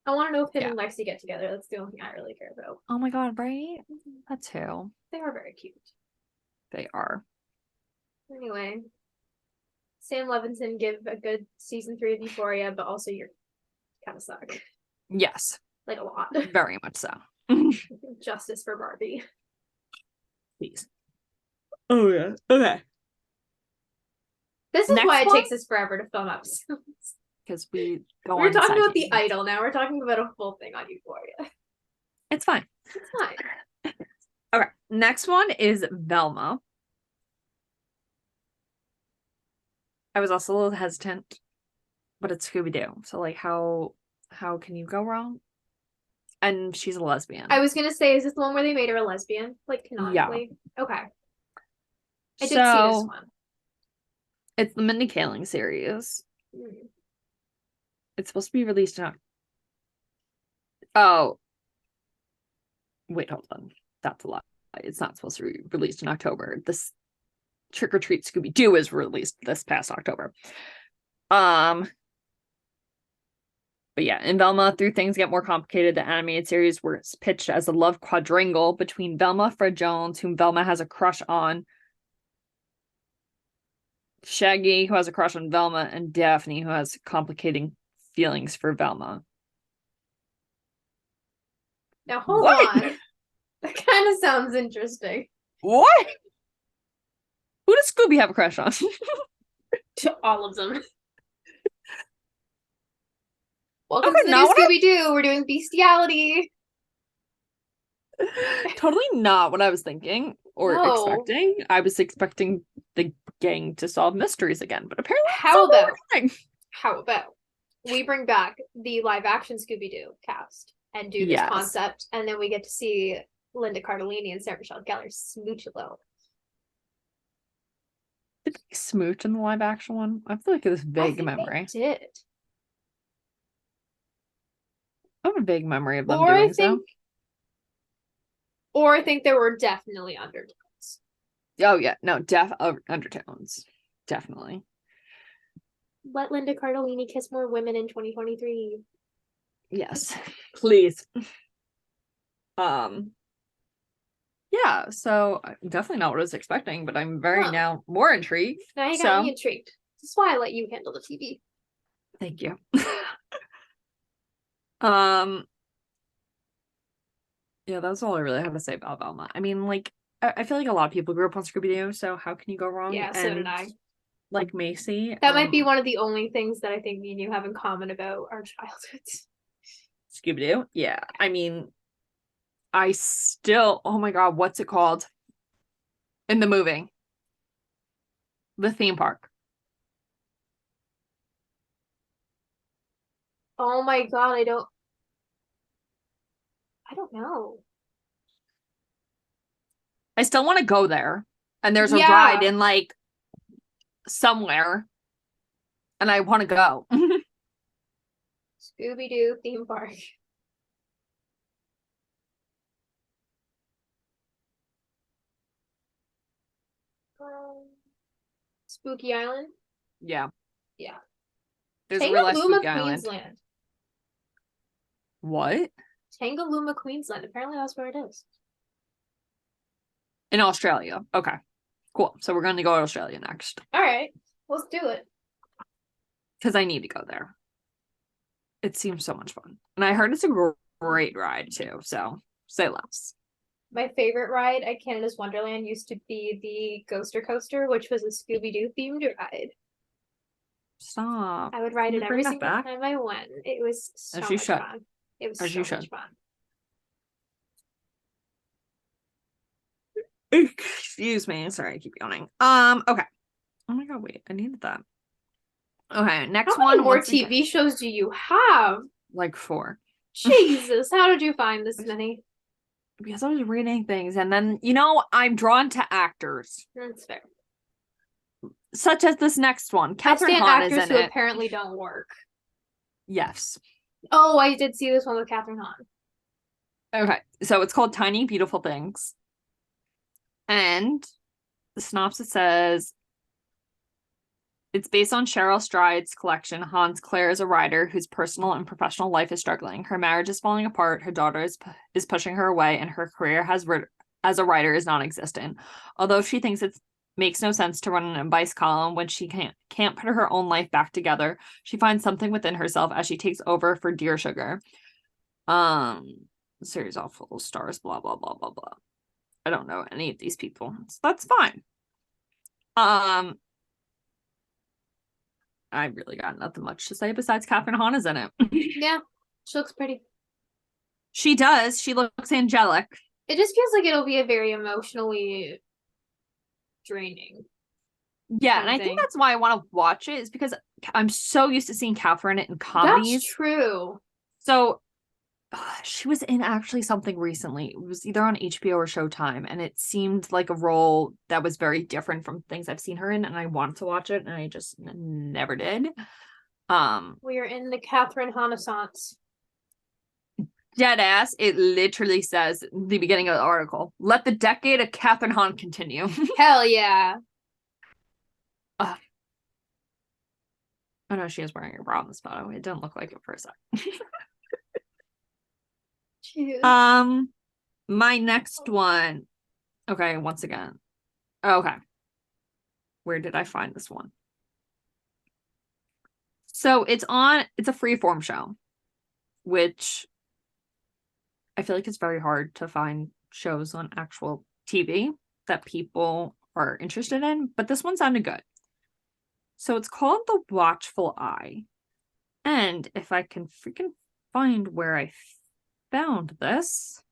want to know if him and Lexie get together. That's the only thing I really care about. Oh my god, right? That too. They are very cute. They are. Anyway, Sam Levinson give a good season 3 of Euphoria, but also you're kind of suck. Yes. Like a lot. Very much so. Justice for Barbie. Please. Oh yeah. Okay. This is why it takes us forever to film episodes. Because we're talking about The Idol now. We're talking about a full thing on Euphoria. It's fine. It's fine. Okay. Next one is Velma. I was also a little hesitant, but it's Scooby-Doo. So like how can you go wrong? And she's a lesbian. I was gonna say, is this the one where they made her a lesbian? Like canonically? Yeah. Okay. I did see this one. It's the Mindy Kaling series. It's supposed to be released in wait, hold on. That's a lie. It's not supposed to be released in October. This Trick or Treat Scooby-Doo is released this past October. But yeah, in Velma, through things get more complicated, the animated series was pitched as a love quadrangle between Velma, Fred Jones, whom Velma has a crush on, Shaggy, who has a crush on Velma, and Daphne, who has complicating feelings for Velma. Now hold on. That kind of sounds interesting. What? Who does Scooby have a crush on? To all of them. Welcome to the new Scooby-Doo. We're doing bestiality. Totally not what I was thinking or expecting. I was expecting the gang to solve mysteries again, but apparently how about we bring back the live action Scooby-Doo cast and do this concept, and then we get to see Linda Cardellini and Sarah Michelle Gellar smooch a little. Did they smooch in the live action one? I feel like it was vague memory. They did. I have a vague memory of them doing so. Or I think there were definitely undertones. Oh yeah, no, undertones. Definitely. Let Linda Cardellini kiss more women in 2023. Yes, please. Yeah, so definitely not what I was expecting, but I'm now more intrigued. Now you got me intrigued. This is why I let you handle the TV. Thank you. Yeah, that's all I really have to say about Velma. I mean, like, I feel like a lot of people grew up on Scooby-Doo, so how can you go wrong? Yeah, so did I. Like Macy. That might be one of the only things that I think me and you have in common about our childhoods. Scooby-Doo? Yeah. I mean, I still, oh my god, what's it called? In the movie. The theme park. Oh my god, I don't know. I still want to go there. And there's a ride in like somewhere. And I want to go. Scooby-Doo theme park. Spooky Island? Yeah. Yeah. There's a real life Spooky Island. Queensland. What? Tangalooma, Queensland. Apparently that's where it is. In Australia. Okay. Cool. So we're going to go to Australia next. All right. Let's do it. Because I need to go there. It seems so much fun. And I heard it's a great ride too, so say less. My favorite ride at Canada's Wonderland used to be the Ghoster Coaster, which was a Scooby-Doo themed ride. Stop. I would ride Can it we every bring that single back? time I went. It was so As you much should. fun. It was As so you much should. fun. Excuse me. Sorry, I keep yawning. Okay. Oh my god, wait. I needed that. Okay, next How many one. more once again, TV shows do you have? like 4. Jesus, how did you find this many? Because I was reading things, and then I'm drawn to actors, That's fair. such as this next one. I Catherine stand Hahn is actors in who it. apparently don't work. Yes. Oh, I did see this one with Catherine Hahn. Okay, so it's called Tiny Beautiful Things, and the synopsis says it's based on Cheryl Stride's collection. Hans Claire is a writer whose personal and professional life is struggling. Her marriage is falling apart. Her daughter is pushing her away, and her career as a writer is non-existent. Although she thinks it makes no sense to run an advice column when she can't put her own life back together, she finds something within herself as she takes over for Dear Sugar. Series all full of stars. Blah blah blah blah blah. I don't know any of these people, so that's fine. I really got nothing much to say besides Catherine Hahn is in it. Yeah, she looks pretty. She does. She looks angelic. It just feels like it'll be a very emotionally draining. Yeah, and I think that's why I want to watch it, is because I'm so used to seeing Catherine in comedies. That's true. So she was in actually something recently. It was either on HBO or Showtime, and it seemed like a role that was very different from things I've seen her in, and I wanted to watch it, and I just never did. We are in the Catherine Renaissance. Dead ass. It literally says in the beginning of the article, "Let the decade of Catherine Hahn continue." Hell yeah. Oh no, she is wearing a bra in this photo. It didn't look like it for a sec. My next one. Okay, once again. Okay. Where did I find this one? So it's a freeform show, which I feel like it's very hard to find shows on actual TV that people are interested in, but this one sounded good. So it's called The Watchful Eye. And if I can freaking find where I found this,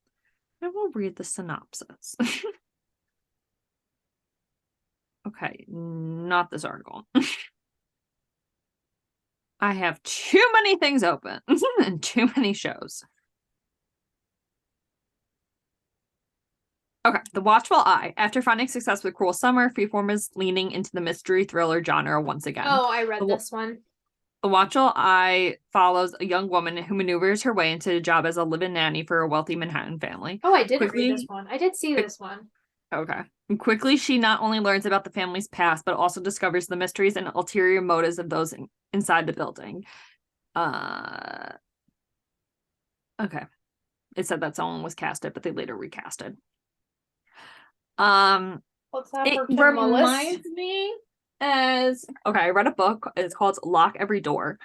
I will read the synopsis. Okay, not this article. I have too many things open and too many shows. Okay, The Watchful Eye. After finding success with Cruel Summer, Freeform is leaning into the mystery thriller genre once again. Oh, I read this one. The Watchful Eye follows a young woman who maneuvers her way into a job as a live-in nanny for a wealthy Manhattan family. Oh, I didn't read this one. I did see this one. Okay. And quickly, she not only learns about the family's past, but also discovers the mysteries and ulterior motives of those inside the building. Okay. It said that someone was casted, but they later recasted. What's that? It reminds me okay, I read a book. It's called Lock Every Door.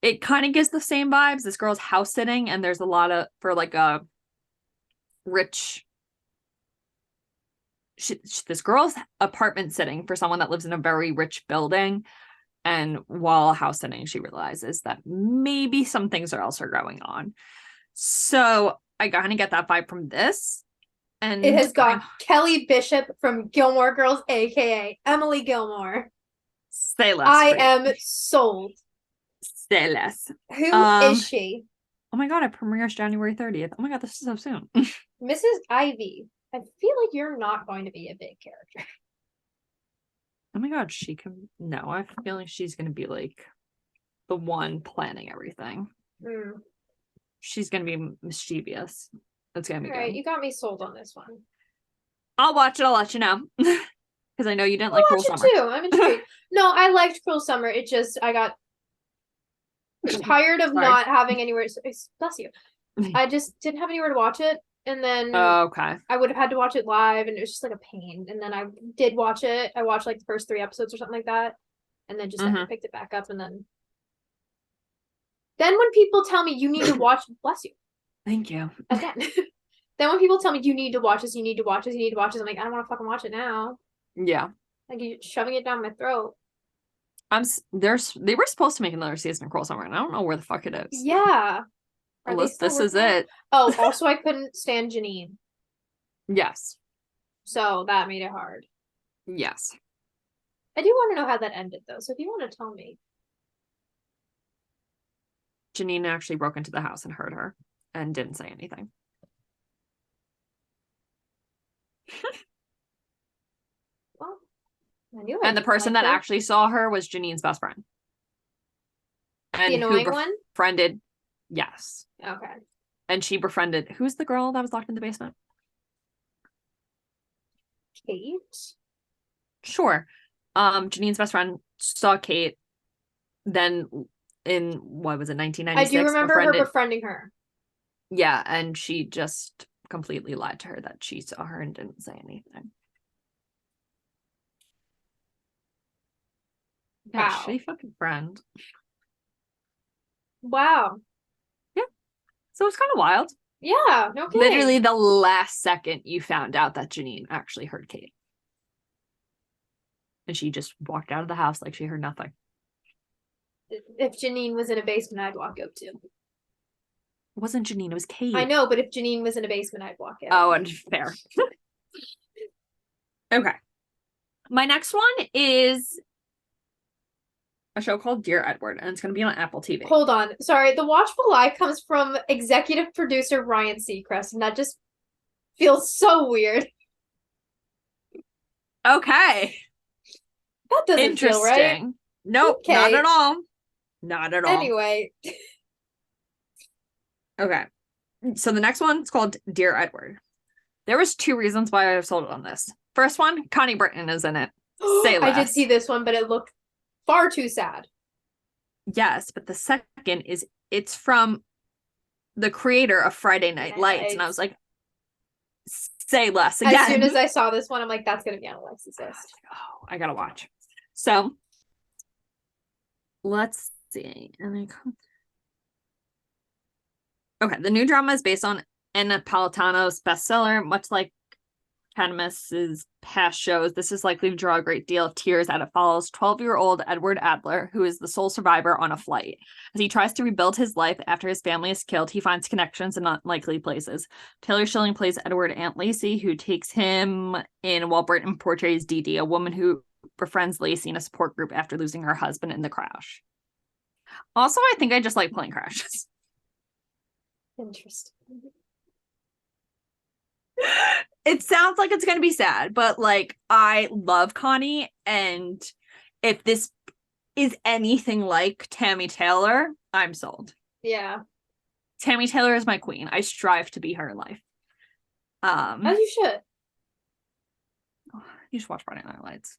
It kind of gives the same vibes. This girl's house sitting, and there's a lot of, for like a rich, this girl's apartment sitting for someone that lives in a very rich building. And while house sitting, she realizes that maybe some things else are going on. So I kind of get that vibe from this. And it has got Kelly Bishop from Gilmore Girls, aka Emily Gilmore. Say less. I am sold. Say less. Who is she? Oh my god, it premieres January 30th. Oh my god, this is so soon. Mrs. Ivy. I feel like you're not going to be a big character. Oh my god, she can. No, I feel like she's going to be like the one planning everything. She's going to be mischievous. That's going to be good. All right, you got me sold on this one. I'll watch it. I'll let you know. Because I know you didn't like Cruel Summer. Too. I'm intrigued. No, I liked Cruel Summer. It just, I got tired of not having anywhere to, bless you. I just didn't have anywhere to watch it. And then okay, I would have had to watch it live, and it was just like a pain. And then I did watch it. I watched like the first 3 episodes or something like that. And then just picked it back up, and then Then when people tell me you need to watch, bless you. Thank you. Again. Then when people tell me you need to watch this, you need to watch this, you need to watch this, I'm like, I don't want to fucking watch it now. Yeah. Like, you're shoving it down my throat. They were supposed to make another season of Cruel Summer, and I don't know where the fuck it is. Yeah. This is it. Oh, also I couldn't stand Janine. Yes. So that made it hard. Yes. I do want to know how that ended, though. So if you want to tell me. Janine actually broke into the house and heard her and didn't say anything. Well, I knew it. And the person that actually saw her was Janine's best friend. And the annoying one? Befriended. Yes. Okay. And she befriended. Who's the girl that was locked in the basement? Kate? Sure. Janine's best friend saw Kate. Then in, what was it, 1996? I do remember her befriending her. Yeah, and she just completely lied to her that she saw her and didn't say anything. Wow. Shitty fucking friend. Wow. Yeah. So it's kind of wild. Yeah, no kidding. Literally the last second you found out that Janine actually heard Kate. And she just walked out of the house like she heard nothing. If Janine was in a basement, I'd walk up too. It wasn't Janine, it was Kate. I know, but if Janine was in a basement, I'd walk out. Oh, and fair. Okay. My next one is a show called Dear Edward, and it's going to be on Apple TV. Hold on. Sorry, the watchful lie comes from executive producer Ryan Seacrest, and that just feels so weird. Okay. That doesn't feel right. Nope, okay. Not at all. Not at all. Anyway. Okay. So the next one is called Dear Edward. There was 2 reasons why I sold it on this. First one, Connie Britton is in it. Say less. I did see this one, but it looked far too sad. Yes, but the second is it's from the creator of Friday Night Lights. And I was like, say less again. As soon as I saw this one, I'm like, that's going to be on Alexie's list. Oh, I gotta watch. So, let's see. Okay, the new drama is based on Anna Napolitano's bestseller. Much like Canamus's past shows, this is likely to draw a great deal of tears as it follows 12-year-old Edward Adler, who is the sole survivor on a flight. As he tries to rebuild his life after his family is killed, he finds connections in unlikely places. Taylor Schilling plays Edward Aunt Lacey, who takes him in, while Britton portrays Dee Dee, a woman who befriends Lacey in a support group after losing her husband in the crash. Also, I think I just like plane crashes. Interesting. It sounds like it's going to be sad, but like, I love Connie, and if this is anything like Tammy Taylor, I'm sold. Yeah. Tammy Taylor is my queen. I strive to be her in life. As you should. You should watch Friday Night Lights.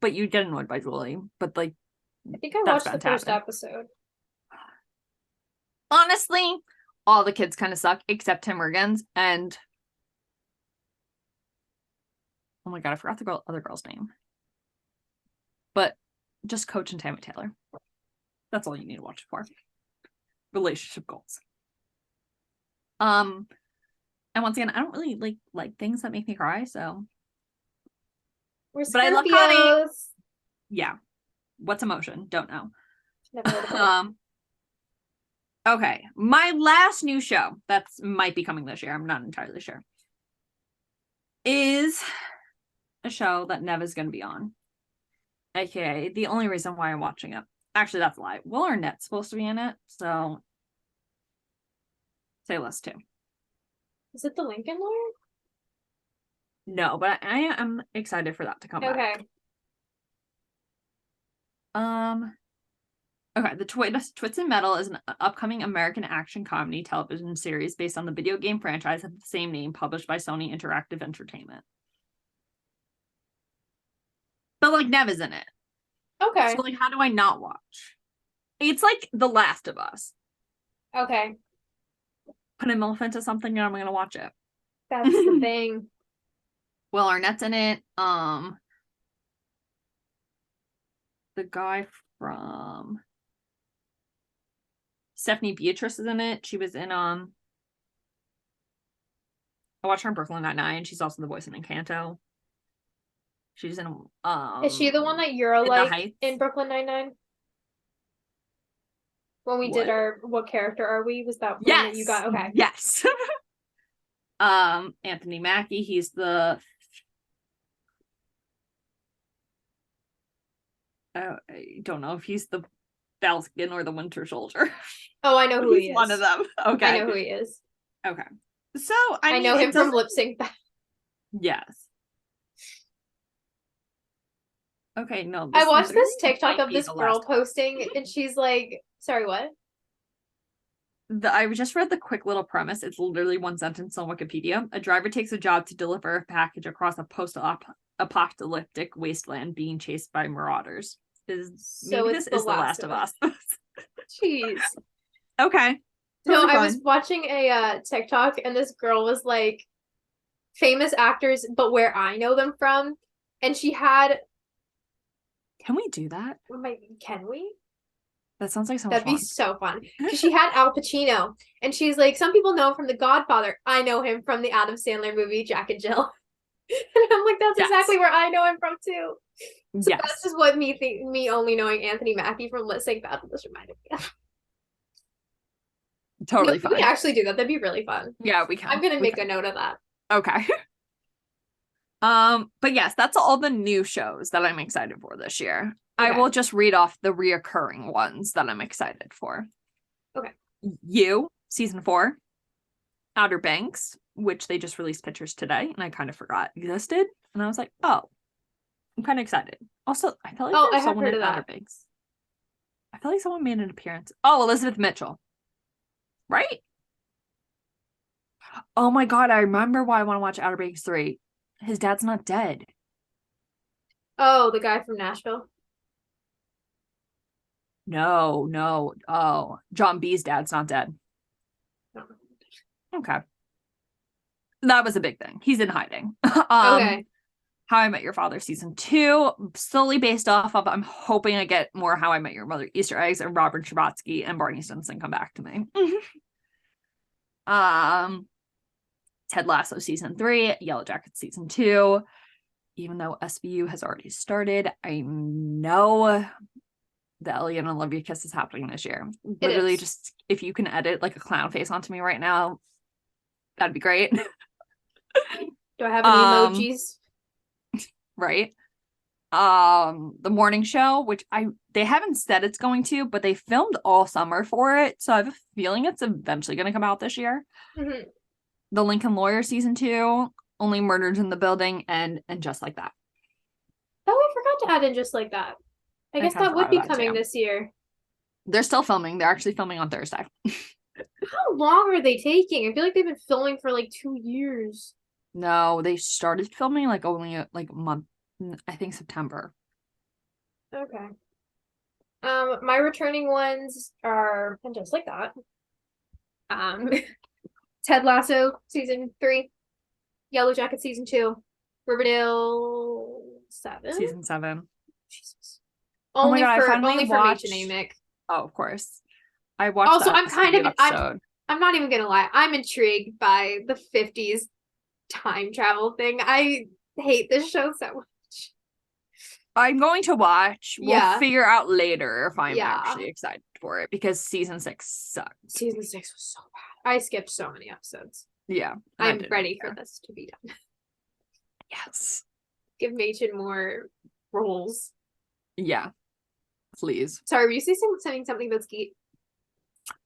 But you'd get annoyed by Julie. But like, I think I watched the first episode. Honestly, all the kids kind of suck except Tim Riggins, and oh my god, I forgot the other girl's name. But just Coach and Tammy Taylor. That's all you need to watch it for. Relationship goals. And once again, I don't really like things that make me cry, so. But I love Connie. Yeah. What's emotion? Don't know. Never heard of it. Okay. My last new show that might be coming this year, I'm not entirely sure, is a show that Nev is going to be on. AKA the only reason why I'm watching it. Actually, that's a lie. Will Arnett's supposed to be in it, so say less too. Is it the Lincoln Lawyer? No, but I am excited for that to come back. Okay, The Twits and Metal is an upcoming American action comedy television series based on the video game franchise of the same name, published by Sony Interactive Entertainment. But like, Nev is in it. Okay. So like, how do I not watch? It's like The Last of Us. Okay. Put a MILF into something and I'm gonna watch it. That's the thing. Will Arnett's in it. The guy from Stephanie Beatrice is in it. She was in I watched her in Brooklyn Nine-Nine. She's also the voice in Encanto. She's in Is she the one that you're In the like Heights. in Brooklyn Nine-Nine? When we did our what character are we? Was that one that you got? Okay. Yes. Anthony Mackie, he's the I don't know if he's the Falcon or the Winter Soldier. Oh, I know who he is. One of them. Okay. I know who he is. Okay. So I mean, know him from Lip Sync. Yes. Okay, no. I watched this TikTok of this girl posting, and she's like, sorry, what? I just read the quick little premise. It's literally one sentence on Wikipedia. A driver takes a job to deliver a package across a post-apocalyptic wasteland being chased by marauders. Maybe this is The Last of Us. Jeez. Okay. No, I was watching a TikTok, and this girl was like, famous actors, but where I know them from. And she had... Can we do that? Can we? That sounds like so much fun. That'd be so fun. Because she had Al Pacino, and she's like, some people know him from The Godfather. I know him from the Adam Sandler movie, Jack and Jill. And I'm like, that's exactly where I know him from too. So that's just what me only knowing Anthony Mackie from Lip Sync that just reminded me of. Totally fun. We actually do that. That'd be really fun. Yeah, we can. I'm gonna make a note of that. Okay. But yes, that's all the new shows that I'm excited for this year. Okay. I will just read off the reoccurring ones that I'm excited for. Okay. You, season 4, Outer Banks, which they just released pictures today, and I kind of forgot existed. And I was like, oh, I'm kind of excited. Also, I feel like there's someone in Outer Banks. I feel like someone made an appearance. Oh, Elizabeth Mitchell. Right? Oh my god, I remember why I want to watch Outer Banks 3. His dad's not dead. Oh, the guy from Nashville? No. Oh, John B's dad's not dead. No. Okay. That was a big thing. He's in hiding. Okay. How I Met Your Father season 2, solely based off of, I'm hoping I get more How I Met Your Mother Easter eggs, and Robert Scherbatsky and Barney Stinson come back to me. Ted Lasso season 3, Yellow Jackets season 2. Even though SVU has already started, I know the Elliot and Olivia kiss is happening this year. Literally, just if you can edit like a clown face onto me right now, that'd be great. Do I have any emojis? Right. The morning show, which they haven't said it's going to, but they filmed all summer for it, so I have a feeling it's eventually going to come out this year. Mm-hmm. The Lincoln Lawyer season 2, Only Murders in the Building, and Just Like That. Oh, I forgot to add in Just Like That. I guess that would be coming this year. They're still filming. They're actually filming on Thursday. How long are they taking? I feel like they've been filming for like 2 years. No, they started filming like only like a month. I think September. Okay. My returning ones are and Just Like That. Ted Lasso season 3, Yellow Jacket season 2, Riverdale 7. Season 7. Jesus. Only for Mitch and Amick. Oh, of course. I watched. Also, I'm not even gonna lie. I'm intrigued by the 50s time travel thing. I hate this show so much. I'm going to watch. We'll figure out later if I'm actually excited for it, because season 6 sucked. Season 6 was so bad. I skipped so many episodes. Yeah. I'm ready for this to be done. Yes. Give Machen more roles. Yeah. Please. Sorry, were you saying something about Skeet?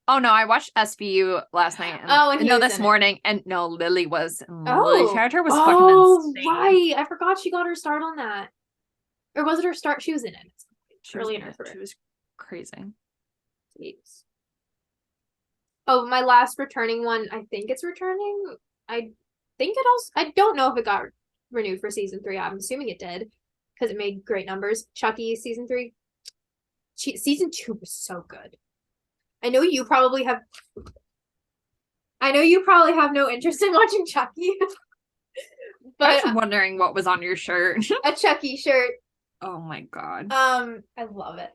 Oh no, I watched SVU last night. And this morning. And no, Lily was. Lily's character was fucking insane. Right. I forgot she got her start on that. Or was it her start? She was in it. Early in her career. She was crazy. Jeez. Oh, my last returning one. I think it's returning. I don't know if it got renewed for season 3. I'm assuming it did, because it made great numbers. Chucky season 3. Season 2 was so good. I know you probably have no interest in watching Chucky. But I was wondering what was on your shirt. A Chucky shirt. Oh my god. I love it.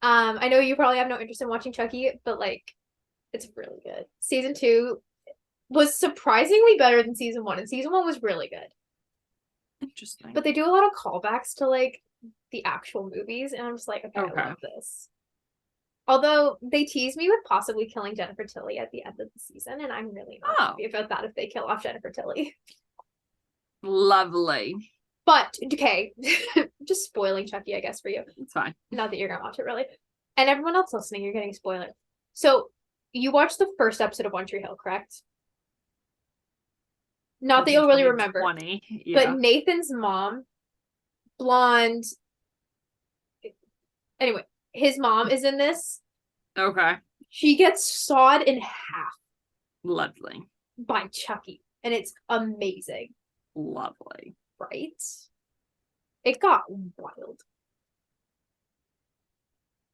I know you probably have no interest in watching Chucky, but like It's really good. Season 2 was surprisingly better than season 1, and season 1 was really good. Interesting. But they do a lot of callbacks to like the actual movies, and I'm just like, okay, I love this. Although they tease me with possibly killing Jennifer Tilly at the end of the season, and I'm really not happy about that if they kill off Jennifer Tilly. Lovely. But okay, just spoiling Chucky, I guess, for you. It's fine. Not that you're gonna watch it, really. And everyone else listening, you're getting spoiled. So you watched the first episode of One Tree Hill, correct? Not that you'll really remember. Yeah. But Nathan's mom, blonde. Anyway, his mom is in this. Okay. She gets sawed in half. Lovely. By Chucky. And it's amazing. Lovely. Right? It got wild.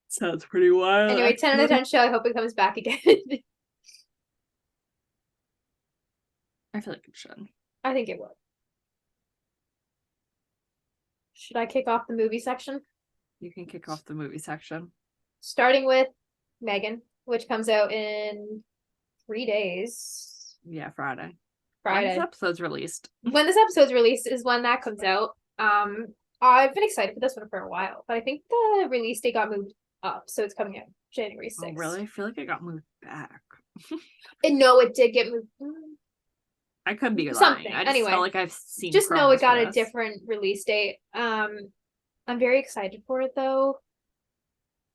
Sounds pretty wild. Anyway, 10 out of 10 show. I hope it comes back again. I feel like it should. I think it would. Should I kick off the movie section? You can kick off the movie section. Starting with Megan, which comes out in 3 days. Yeah, Friday. Friday. When this episode's released. When this episode's released is when that comes out. I've been excited for this one for a while, but I think the release date got moved up, so it's coming out January 6th. Oh, really? I feel like it got moved back. No, it did get moved. I could be lying. Something. I just Anyway, felt like I've seen. Just know it got a this. different release date. I'm very excited for it though.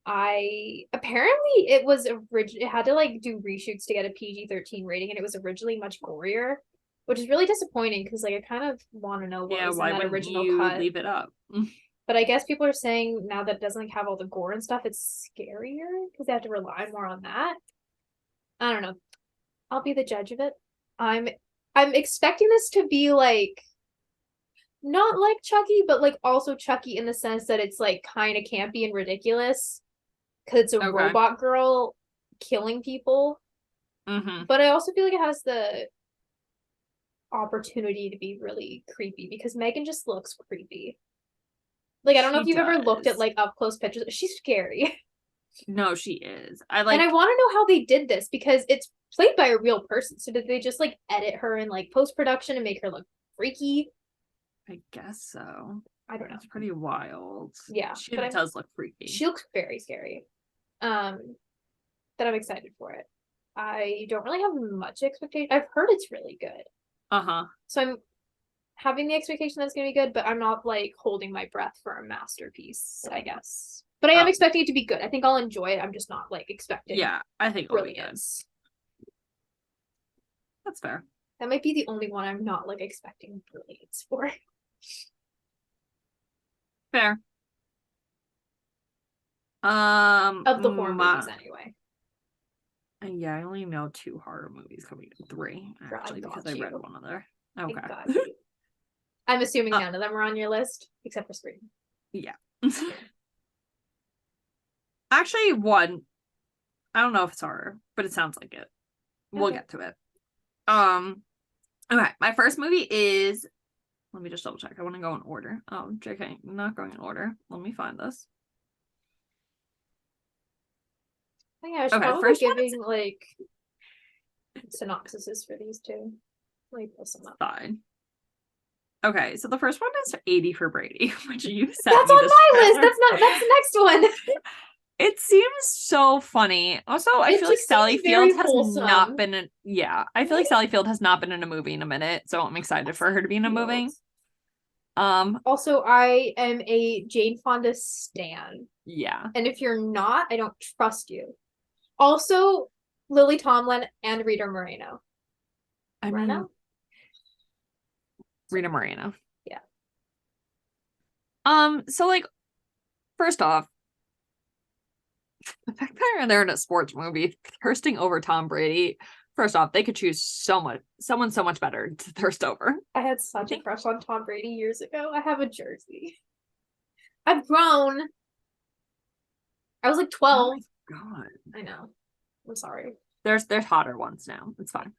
Apparently it was it had to like do reshoots to get a PG-13 rating, and it was originally much gorier, which is really disappointing because like I kind of want to know what was in that original cut. Leave it up? But I guess people are saying now that it doesn't like, have all the gore and stuff, it's scarier because they have to rely more on that. I don't know. I'll be the judge of it. I'm expecting this to be like not like Chucky, but like also Chucky in the sense that it's like kind of campy and ridiculous because it's a robot girl killing people. But I also feel like it has the opportunity to be really creepy because Megan just looks creepy. Like, I don't know if you've ever looked at like up close pictures. She's scary. No, she is. And I want to know how they did this because it's played by a real person. So did they just like edit her in like post-production and make her look freaky? I guess so. I don't know. It's pretty wild. Yeah. She does look freaky. She looks very scary. That I'm excited for it. I don't really have much expectation. I've heard it's really good. So I'm having the expectation that it's going to be good, but I'm not like holding my breath for a masterpiece, I guess. But I am expecting it to be good. I think I'll enjoy it. I'm just not like expecting. Yeah, I think it'll be good. That's fair. That might be the only one I'm not like expecting brilliance for. Fair. Of the horror movies anyway. Yeah, I only know 2 horror movies coming in 3 actually because I read one other. Okay. I'm assuming none of them are on your list except for Scream. Yeah. Actually, one. I don't know if it's horror, but it sounds like it. We'll get to it. Okay, my first movie is. Let me just double check. I want to go in order. Oh, JK, I'm not going in order. Let me find this. Yeah, I should probably giving like synopsises for these two. Let me pull some up. Fine. Okay, so the first one is 80 for Brady, which you said. That's on my list. That's the next one. It seems so funny. Also, I feel like Sally Field has not been in. Yeah, I feel like Sally Field has not been in a movie in a minute, so I'm excited for her to be in a movie. Also, I am a Jane Fonda stan. Yeah. And if you're not, I don't trust you. Also, Lily Tomlin and Rita Moreno. Rita Moreno. Yeah. So like, first off, the fact that they're in a sports movie thirsting over Tom Brady. First off, they could choose someone so much better to thirst over. I had such a crush on Tom Brady years ago. I have a jersey. I've grown. I was like 12. Oh my God. I know. I'm sorry. There's hotter ones now. It's fine.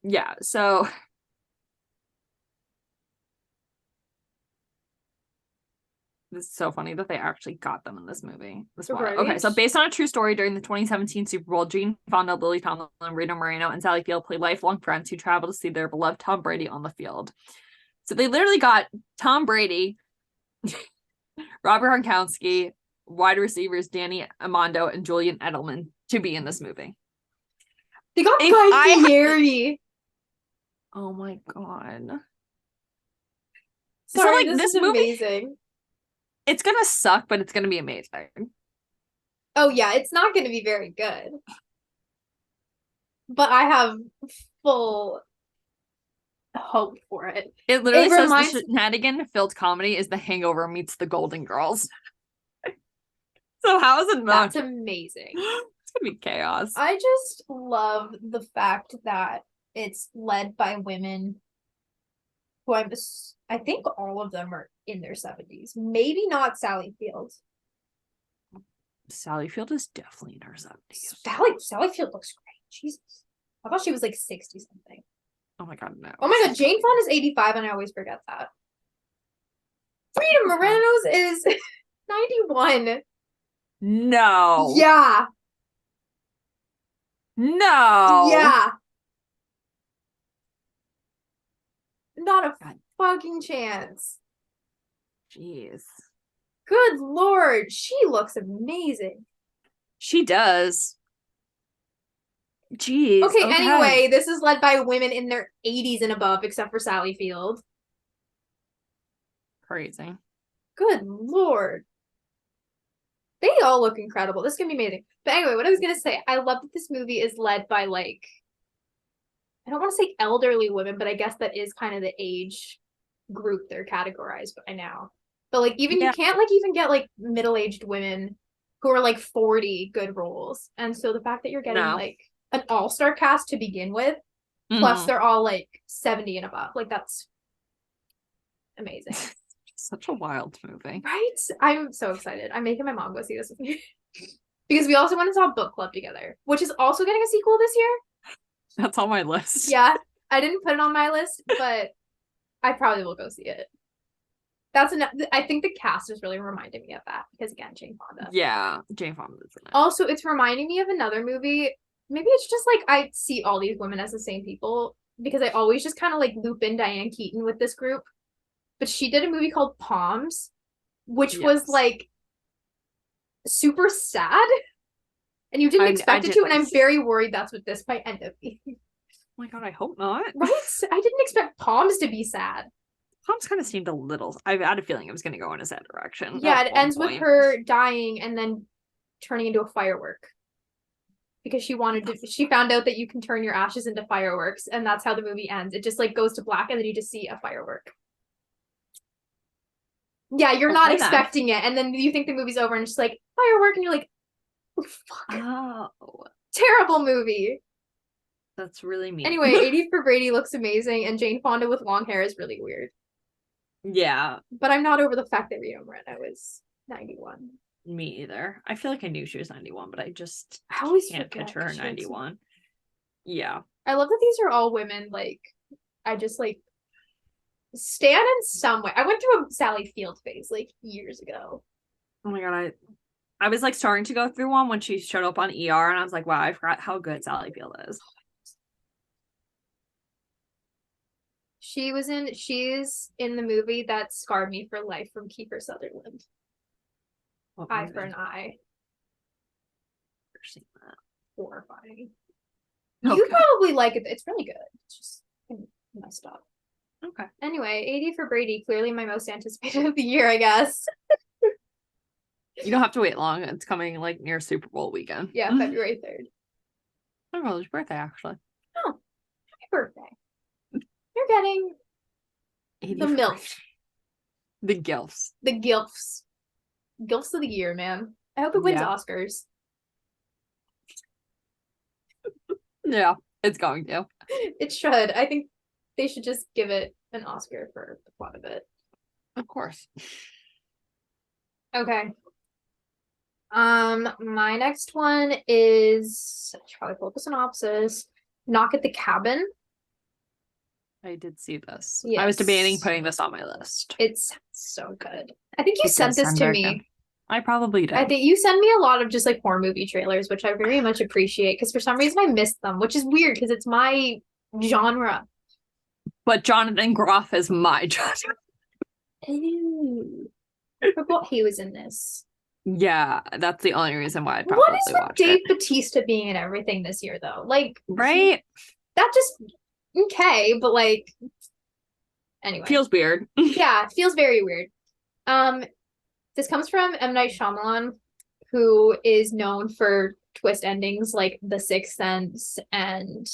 Yeah, so This is so funny that they actually got them in this movie. Right. Okay, so based on a true story, during the 2017 Super Bowl, Jane Fonda, Lily Tomlin, Rita Moreno, and Sally Field play lifelong friends who travel to see their beloved Tom Brady on the field. So they literally got Tom Brady, Robert Gronkowski, wide receivers Danny Amendola, and Julian Edelman to be in this movie. They got Guy Fieri. Oh my god. Sorry, so like this is movie, amazing. It's gonna suck, but it's gonna be amazing. Oh yeah, it's not gonna be very good. But I have full hope for it. It literally says the shenanigan-filled comedy is The Hangover meets The Golden Girls. So how is it not? That's amazing. It's gonna be chaos. I just love the fact that it's led by women who I think all of them are in their 70s. Maybe not Sally Field. Sally Field is definitely in her 70s. Sally Field looks great. Jesus. I thought she was like 60 something. Oh my god, no. Oh my god, Jane Fonda's 85 and I always forget that. Rita Moreno's is 91. No. Yeah. No. Yeah. Not a fucking chance. Jeez. Good lord, she looks amazing. She does. Jeez. Okay, anyway, this is led by women in their 80s and above, except for Sally Field. Crazy. Good lord. They all look incredible. This is gonna be amazing. But anyway, what I was gonna say, I love that this movie is led by like, I don't want to say elderly women, but I guess that is kind of the age group they're categorized by now. But like even you can't like even get like middle-aged women who are like 40 good roles. And so the fact that you're getting like an all-star cast to begin with, plus they're all like 70 and above, like that's amazing. Such a wild movie. Right? I'm so excited. I'm making my mom go see this with me. Because we also went and saw Book Club together, which is also getting a sequel this year. That's on my list. Yeah. I didn't put it on my list, but I probably will go see it. That's enough. I think the cast is really reminding me of that because again, Jane Fonda. Yeah, Jane Fonda is in it. Also, it's reminding me of another movie. Maybe it's just like I see all these women as the same people because I always just kind of like loop in Diane Keaton with this group. But she did a movie called Palms, which was like super sad. And you didn't expect it to, and I'm very worried that's what this might end up being. Oh my god, I hope not. Right? I didn't expect Palms to be sad. Palms kind of seemed a little, I had a feeling it was going to go in a sad direction. Yeah, it ends with her dying and then turning into a firework. Because she found out that you can turn your ashes into fireworks, and that's how the movie ends. It just like goes to black, and then you just see a firework. Yeah, you're not expecting it, and then you think the movie's over, and it's just like firework, and you're like, oh, fuck. Oh, terrible movie. That's really mean. Anyway, 80 for Brady looks amazing, and Jane Fonda with long hair is really weird. Yeah, but I'm not over the fact that Rita Moreno was 91. Me either. I feel like I knew she was 91, but I always can't picture her 91. Yeah, I love that these are all women. Like, I just like stand in some way. I went through a Sally Field phase like years ago. Oh my god, I was like starting to go through one when she showed up on ER, and I was like, wow, I forgot how good Sally Field is. She's in the movie that scarred me for life from Kiefer Sutherland. Eye for an Eye. Never seen that. Horrifying. Okay. You probably like it. It's really good. It's just messed up. Okay. Anyway, 80 for Brady, clearly my most anticipated of the year, I guess. You don't have to wait long. It's coming like near Super Bowl weekend. Yeah, February 3rd. My brother's birthday, actually. Oh, happy birthday. You're getting the MILF. The GILFs. The GILFs. GILFs of the year, man. I hope it wins Oscars. Yeah, it's going to. It should. I think they should just give it an Oscar for the plot of it. Of course. Okay. My next one is, I should probably pull up a synopsis. Knock at the Cabin. I did see this. Yes. I was debating putting this on my list. It's so good. I think you It sent does this sound to very me. good. I probably did. I think you send me a lot of just like horror movie trailers, which I very much appreciate because for some reason I missed them, which is weird because it's my genre. But Jonathan Groff is my Jonathan. Ew. I forgot he was in this. Yeah, that's the only reason why I'd What probably is with watch Dave it. Bautista being in everything this year though? Like, Right? that just okay, but like anyway. Feels weird. Yeah, it feels very weird. This comes from M. Night Shyamalan, who is known for twist endings like The Sixth Sense, and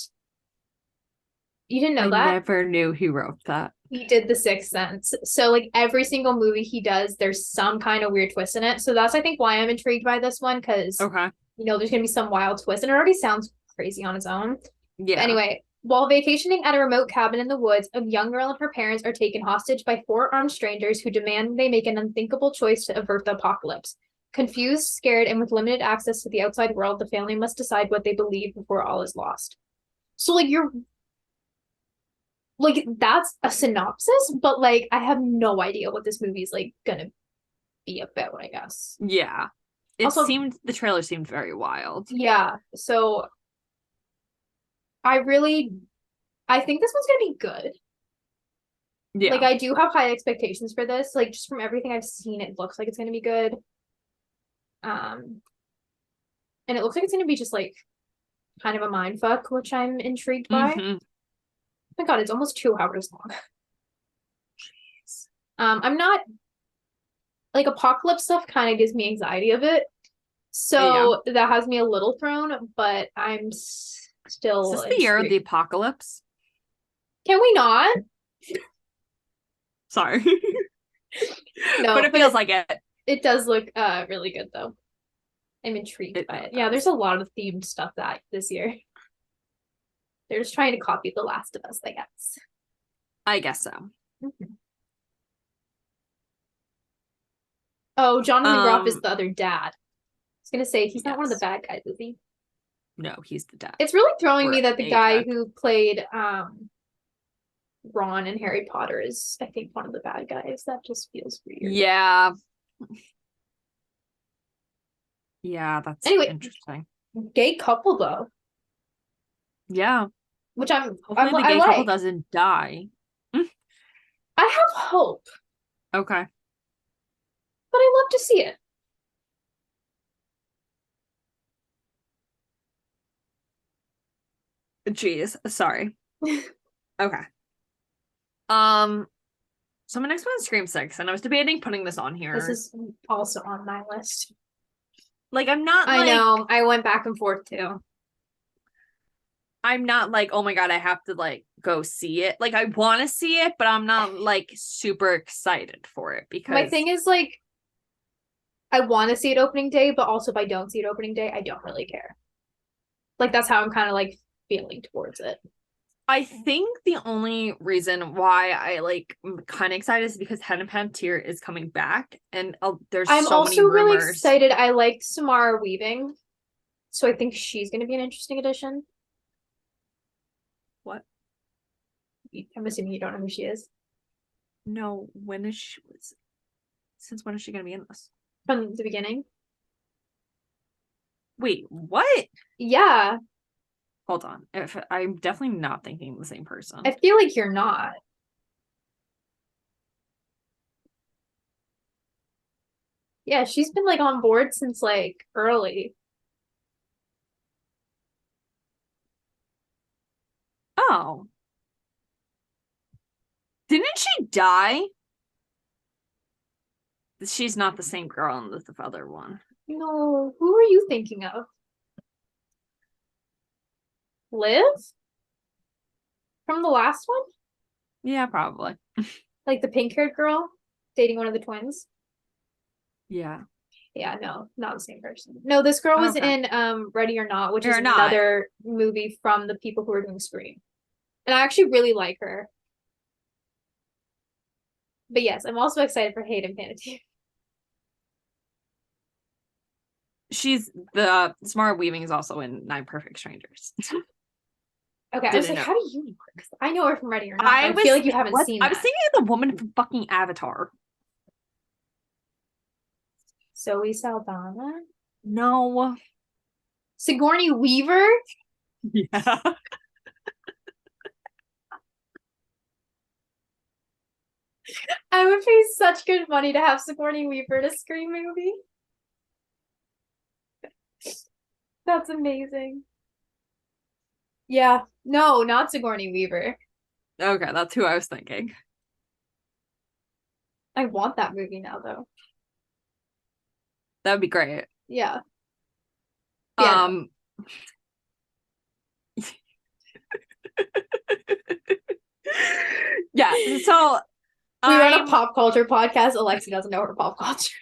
you didn't know I that? never knew he wrote that. He did The Sixth Sense. So like every single movie he does, there's some kind of weird twist in it. So that's I think why I'm intrigued by this one, because Okay. you know there's gonna be some wild twist, and it already sounds crazy on its own. Yeah. Anyway, while vacationing at a remote cabin in the woods, a young girl and her parents are taken hostage by four armed strangers who demand they make an unthinkable choice to avert the apocalypse. Confused, scared, and with limited access to the outside world, the family must decide what they believe before all is lost. So, like, you're like, that's a synopsis, but like, I have no idea what this movie is like gonna be about, I guess. Yeah. The trailer seemed very wild. Yeah. So, I think this one's gonna be good. Yeah. Like I do have high expectations for this. Like just from everything I've seen, it looks like it's gonna be good. And it looks like it's gonna be just like kind of a mind fuck, which I'm intrigued by. Mm-hmm. Oh my god, it's almost 2 hours long. Jeez. I'm not like apocalypse stuff kind of gives me anxiety of it. So that has me a little thrown, but I'm still Is this the year of the apocalypse? Can we not? Sorry. No, but it feels like it. It does look really good though. I'm intrigued by it. Yeah, there's a lot of themed stuff that this year. They're just trying to copy The Last of Us, I guess. I guess so. Mm-hmm. Oh, Jonathan Groff is the other dad. I was gonna say he's not one of the bad guys, is he? No, he's the dad. It's really throwing me that the guy who played Ron in Harry Potter is, I think, one of the bad guys. That just feels weird. Yeah. Yeah, that's interesting. Gay couple though. Yeah. Which hopefully the gay couple doesn't die. I have hope. Okay. But I love to see it. Jeez, sorry. Okay. So my next one is Scream 6, and I was debating putting this on here. This is also on my list. Like, I'm not I know. I went back and forth too. I'm not like, oh my god, I have to like go see it. Like, I want to see it, but I'm not like super excited for it because my thing is like, I want to see it opening day, but also if I don't see it opening day, I don't really care. Like, that's how I'm kind of like feeling towards it. I think the only reason why I like am kind of excited is because Hannah Panettiere is coming back, and there's I'm so also many really rumors. excited. I liked Samara Weaving, so I think she's going to be an interesting addition. What? I'm assuming you don't know who she is. No, since when is she going to be in this? From the beginning. Wait, what? Yeah. Hold on. I'm definitely not thinking the same person. I feel like you're not. Yeah, she's been like on board since like early. Oh. Didn't she die? She's not the same girl in the other one. No, who are you thinking of? Liv? From the last one? Yeah, probably. Like the pink-haired girl dating one of the twins? Yeah. Yeah, no, not the same person. No, this girl was in Ready or Not, which is another movie from the people who are doing Scream. And I actually really like her. But yes, I'm also excited for Hayden Panettiere. She's the Samara Weaving is also in 9 Perfect Strangers. Okay, I was like, how do you know her? Because I know her from Ready or Not. I feel like you haven't seen that. I was thinking of the woman from fucking Avatar. Zoe Saldana? No. Sigourney Weaver? Yeah. I would pay such good money to have Sigourney Weaver in a Scream movie. That's amazing. Yeah. No, not Sigourney Weaver. Okay, that's who I was thinking. I want that movie now, though. That would be great. Yeah. Yeah. Yeah, so we run a pop culture podcast. Alexie doesn't know her pop culture.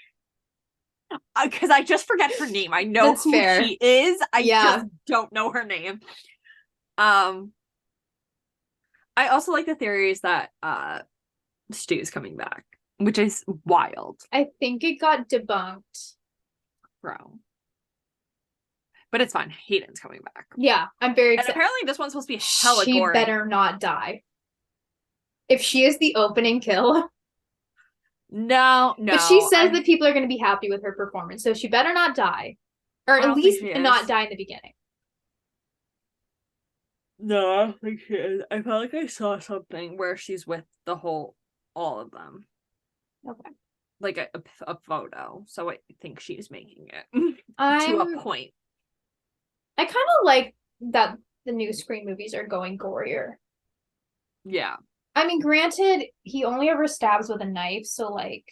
Because I just forget her name. I know That's who fair. she is. I just don't know her name. I also like the theories that Stu's coming back, which is wild. I think it got debunked. Bro. But it's fine. Hayden's coming back. Yeah, I'm very excited. And apparently this one's supposed to be hella She gory. better not die. If she is the opening kill. No. But she says that people are going to be happy with her performance, so she better not die. Or at least not die in the beginning. No, I don't think she is. I felt like I saw something where she's with all of them. Okay. Like a photo. So I think she's making it to a point. I kind of like that the new Scream movies are going gorier. Yeah. I mean, granted, he only ever stabs with a knife, so like,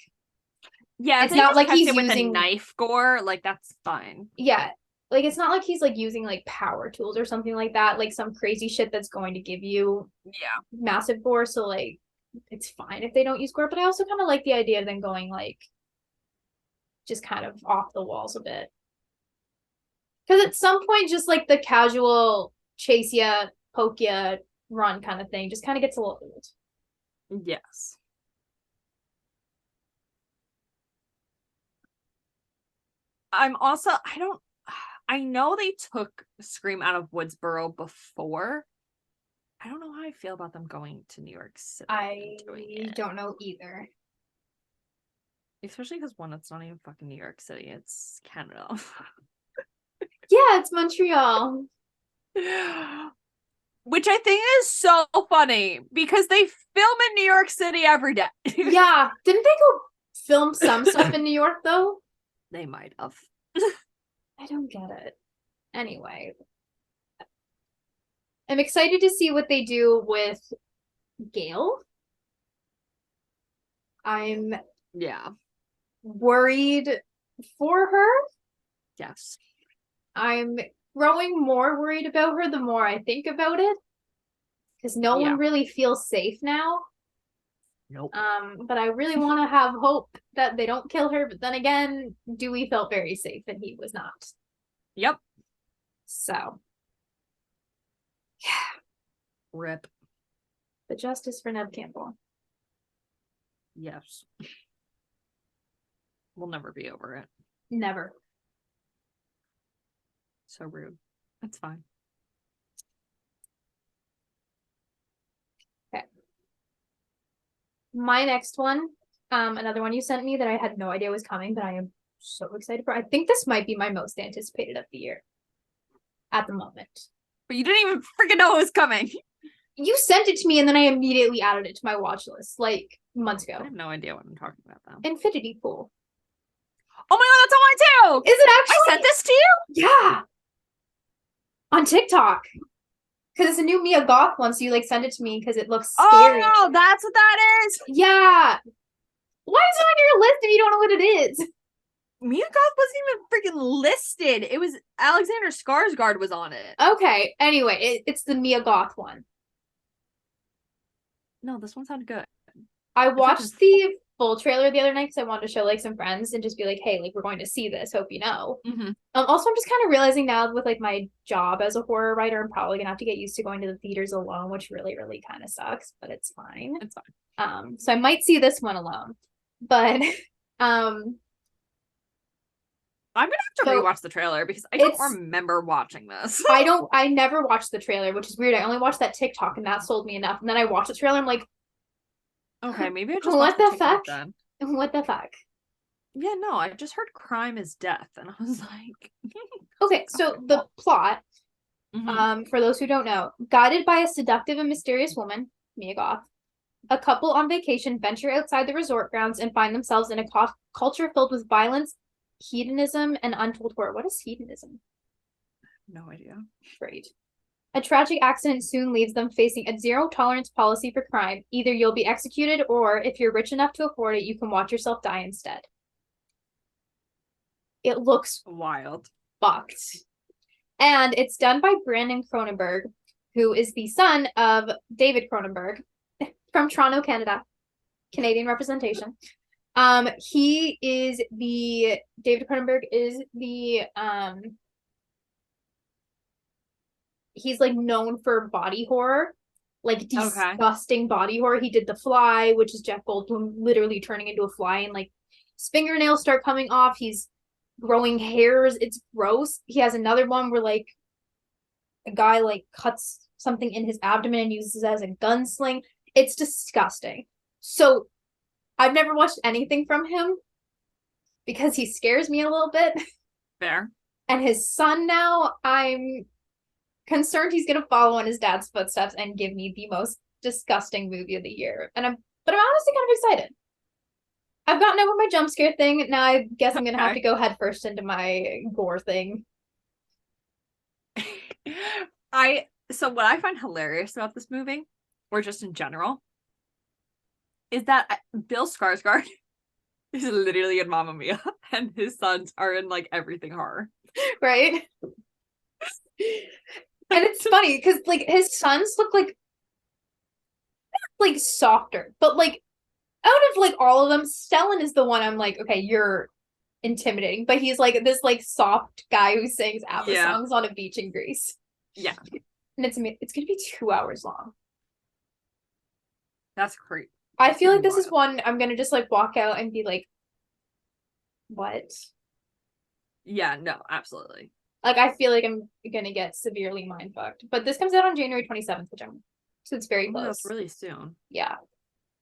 yeah, it's not like he's using with a knife gore. Like that's fine. Yeah, like it's not like he's like using like power tools or something like that, like some crazy shit that's going to give you massive gore. So like, it's fine if they don't use gore. But I also kind of like the idea of them going like, just kind of off the walls a bit. Because at some point, just like the casual chase ya, poke ya, run kind of thing just kind of gets a little old. Yes. I'm also, I know they took Scream out of Woodsboro before. I don't know how I feel about them going to New York City. I don't know either. Especially because one, it's not even fucking New York City, it's Canada. Yeah, it's Montreal. Which I think is so funny because they film in New York City every day. Yeah. Didn't they go film some stuff in New York though? They might have. I don't get it. Anyway. I'm excited to see what they do with Gail. I'm worried for her. Yes. I'm growing more worried about her the more I think about it. Because no one really feels safe now. Nope. But I really want to have hope that they don't kill her. But then again, Dewey felt very safe and he was not. Yep. So. Yeah. Rip. But justice for Ned Campbell. Yes. We'll never be over it. Never. So rude. That's fine. Okay. My next one, another one you sent me that I had no idea was coming, but I am so excited for. I think this might be my most anticipated of the year. At the moment. But you didn't even freaking know it was coming. You sent it to me and then I immediately added it to my watch list, like months ago. I have no idea what I'm talking about though. Infinity Pool. Oh my god, that's on mine too! Is it actually? I sent this to you? Yeah. On TikTok. Because it's a new Mia Goth one, so you like send it to me because it looks scary. Oh, that's what that is. Yeah. Why is it on your list if you don't know what it is? Mia Goth wasn't even freaking listed. It was Alexander Skarsgård was on it. Okay. Anyway, it's the Mia Goth one. No, this one sounded good. I watched the full trailer the other night because I wanted to show like some friends and just be like, hey, like we're going to see this. Hope you know. Mm-hmm. Also, I'm just kind of realizing now with like my job as a horror writer, I'm probably gonna have to get used to going to the theaters alone, which really, really kind of sucks, but it's fine. It's fine. So I might see this one alone, but I'm gonna have to rewatch the trailer because I don't remember watching this. I never watched the trailer, which is weird. I only watched that TikTok and that sold me enough. And then I watched the trailer, I'm like, okay, maybe I just what the TikTok fuck? Then. What the fuck? Yeah, no, I just heard crime is death, and I was like, Okay, so the plot, for those who don't know, guided by a seductive and mysterious woman, Mia Goth, a couple on vacation venture outside the resort grounds and find themselves in a culture filled with violence, hedonism, and untold horror. What is hedonism? no idea. Great. A tragic accident soon leaves them facing a zero-tolerance policy for crime. Either you'll be executed, or if you're rich enough to afford it, you can watch yourself die instead. It looks Wild. fucked. And it's done by Brandon Cronenberg, who is the son of David Cronenberg from Toronto, Canada. Canadian representation. He is the David Cronenberg is the he's like known for body horror, like disgusting body horror. He did The Fly, which is Jeff Goldblum literally turning into a fly and like his fingernails start coming off. He's growing hairs. It's gross. He has another one where like a guy like cuts something in his abdomen and uses it as a gunsling. It's disgusting. So I've never watched anything from him because he scares me a little bit. Fair. And his son now, I'm concerned he's gonna follow in his dad's footsteps and give me the most disgusting movie of the year. But I'm honestly kind of excited. I've gotten over my jump scare thing. Now I guess I'm gonna have to go head first into my gore thing. So what I find hilarious about this movie, or just in general, is that Bill Skarsgård is literally in Mamma Mia, and his sons are in like everything horror. Right? And it's funny because like his sons look like softer, but like out of like all of them, Stellan is the one I'm like, okay, you're intimidating, but he's like this like soft guy who sings ABBA songs on a beach in Greece. Yeah, and it's gonna be 2 hours long. That's great. I feel like this is one I'm gonna just like walk out and be like, what? Yeah, no, absolutely. Like I feel like I'm gonna get severely mind fucked. But this comes out on January 27th, so it's very close. That's really soon. Yeah.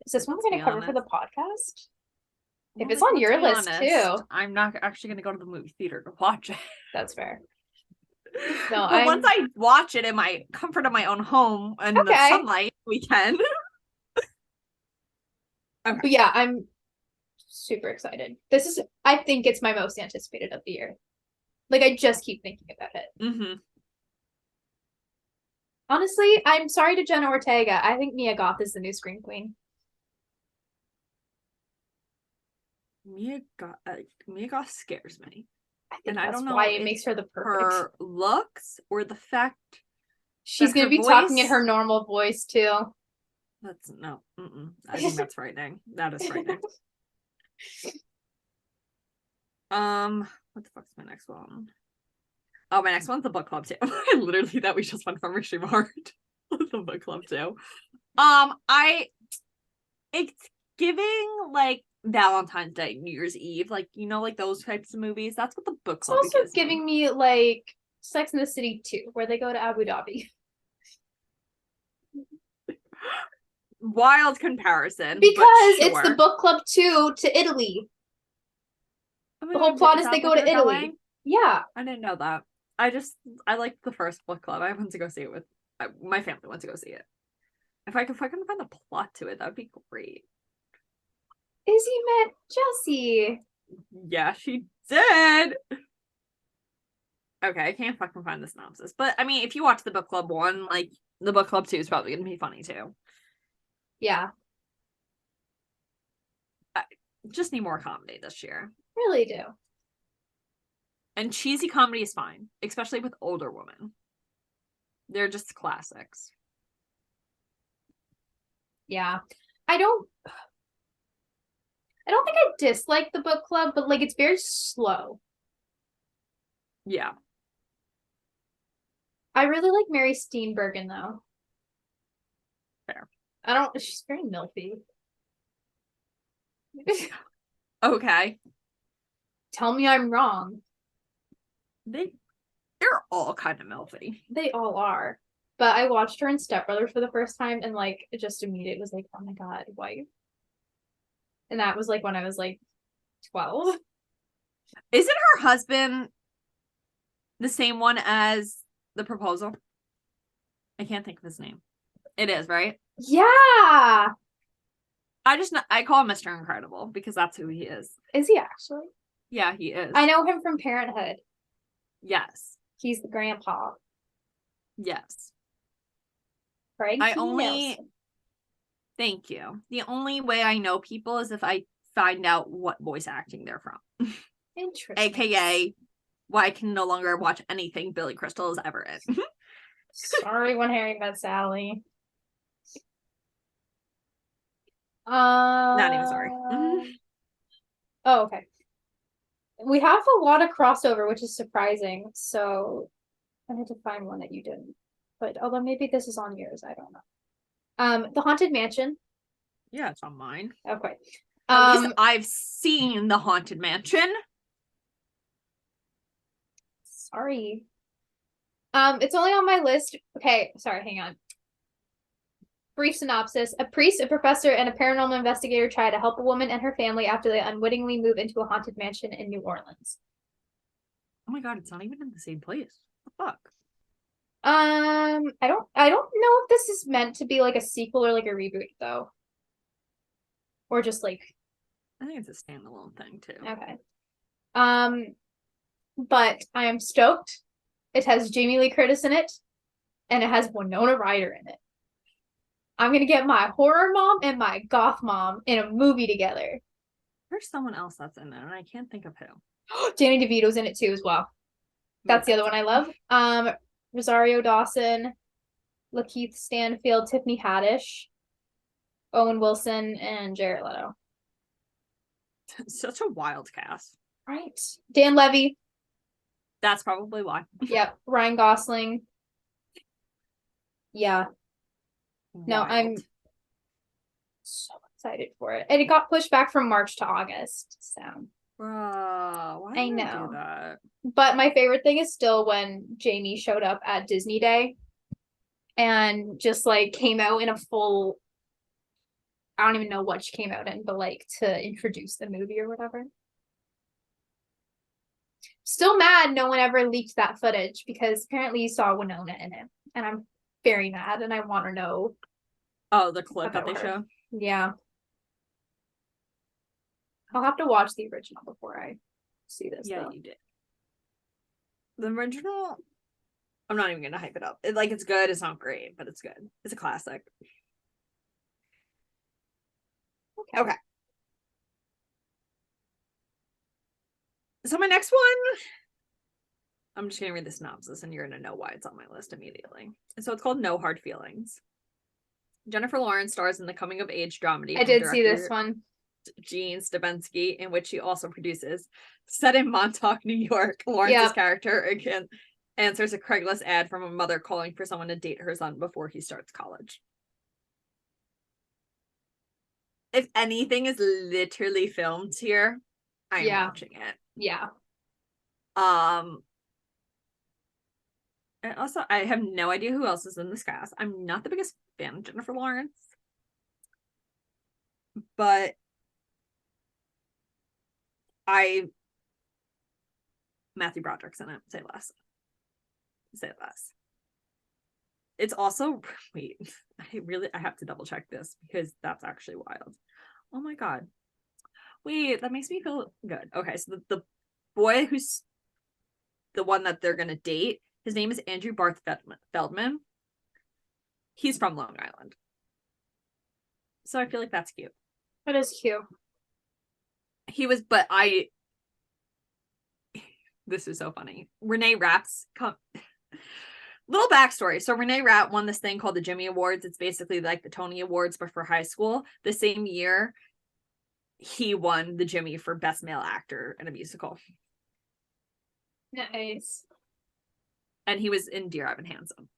Is this one we're gonna cover for the podcast? Well, if it's on your list too. I'm not actually gonna go to the movie theater to watch it. That's fair. No, but once I watch it in my comfort of my own home and the sunlight, we can. Okay. But yeah, I'm super excited. I think it's my most anticipated of the year. Like, I just keep thinking about it. Mm-hmm. Honestly, I'm sorry to Jenna Ortega. I think Mia Goth is the new Scream Queen. Mia Goth scares me. I don't know why it makes her the perfect. Her looks or the fact she's going to be talking in her normal voice too. That's no. I think that's frightening. That is frightening. What the fuck's my next one? Oh, my next one's the book club too. I literally thought we just went from Extreme Hard to the book club too. It's giving like Valentine's Day, New Year's Eve, like you know, like those types of movies. That's what the book club is. It's also giving me like Sex and the City 2, where they go to Abu Dhabi. Wild comparison. Because it's the book club 2 to Italy. The whole plot is they go to Italy. Going? Yeah. I didn't know that. I liked the first book club. I went to go see it with my family went to go see it. If I can find the plot to it, that'd be great. Izzy met Jesse. Yeah, she did. Okay, I can't fucking find the synopsis. But I mean, if you watch the book club 1, like the book club 2 is probably gonna be funny too. Yeah. I just need more comedy this year. Really do. And cheesy comedy is fine, especially with older women. They're just classics. Yeah. I don't think I dislike the book club, but like it's very slow. Yeah. I really like Mary Steenburgen though. Fair. She's very milfy. Okay. Tell me I'm wrong. They're all kind of milfy. They all are. But I watched her in Step Brothers for the first time and like it just immediately was like, oh my god, wife. And that was like when I was like 12. Isn't her husband the same one as The Proposal? I can't think of his name. It is, right? Yeah. I call him Mr. Incredible because that's who he is. Is he actually? Yeah, he is. I know him from Parenthood. Yes. He's the grandpa. Yes. Frankie Nelson. Thank you. The only way I know people is if I find out what voice acting they're from. Interesting. AKA why I can no longer watch anything Billy Crystal is ever in. Sorry when Harry met Sally. Not even sorry. Oh, okay. We have a lot of crossover, which is surprising. So I had to find one that you didn't. But although maybe this is on yours, I don't know. The Haunted Mansion. Yeah, it's on mine. Okay. At least I've seen the Haunted Mansion. Sorry. It's only on my list. Okay, sorry, hang on. Brief synopsis. A priest, a professor, and a paranormal investigator try to help a woman and her family after they unwittingly move into a haunted mansion in New Orleans. Oh my god, it's not even in the same place. What the fuck? I don't know if this is meant to be like a sequel or like a reboot though. Or just like I think it's a standalone thing too. Okay. But I am stoked. It has Jamie Lee Curtis in it, and it has Winona Ryder in it. I'm gonna get my horror mom and my goth mom in a movie together. There's someone else that's in there, and I can't think of who. Danny DeVito's in it too as well. That's the other one I love. Rosario Dawson, Lakeith Stanfield, Tiffany Haddish, Owen Wilson, and Jared Leto. Such a wild cast. Right. Dan Levy. That's probably why. Yep. Ryan Gosling. Yeah. No, Wild. I'm so excited for it. And it got pushed back from March to August. So Bro, why I did know. do that? But my favorite thing is still when Jamie showed up at Disney Day and just like came out in a full, I don't even know what she came out in, but like to introduce the movie or whatever. Still mad no one ever leaked that footage because apparently you saw Winona in it. And I'm very mad and I want to know. Oh, the clip that they show? Yeah. I'll have to watch the original before I see this. Yeah, though. you did. The original, I'm not even gonna hype it up. It's good. It's not great, but it's good. It's a classic. Okay. So my next one, I'm just gonna read the synopsis, and you're gonna know why it's on my list immediately. So it's called No Hard Feelings. Jennifer Lawrence stars in the coming-of-age dramedy. I did see this one. Gene Stebensky, in which she also produces. Set in Montauk, New York, Lawrence's character again answers a Craigslist ad from a mother calling for someone to date her son before he starts college. If anything is literally filmed here, I'm watching it. Yeah. And also, I have no idea who else is in this cast. I'm not the biggest fan of Jennifer Lawrence, but Matthew Broderick's in it. Say less. It's also, wait, I have to double check this because that's actually wild. Oh my god. Wait, that makes me feel good. Okay, so the boy who's the one that they're gonna date, his name is Andrew Barth Feldman. He's from Long Island. So I feel like that's cute. That is cute. This is so funny. Renee Rapp's little backstory. So Renee Rapp won this thing called the Jimmy Awards. It's basically like the Tony Awards, but for high school. The same year, he won the Jimmy for Best Male Actor in a Musical. Nice. And he was in Dear Evan Hansen.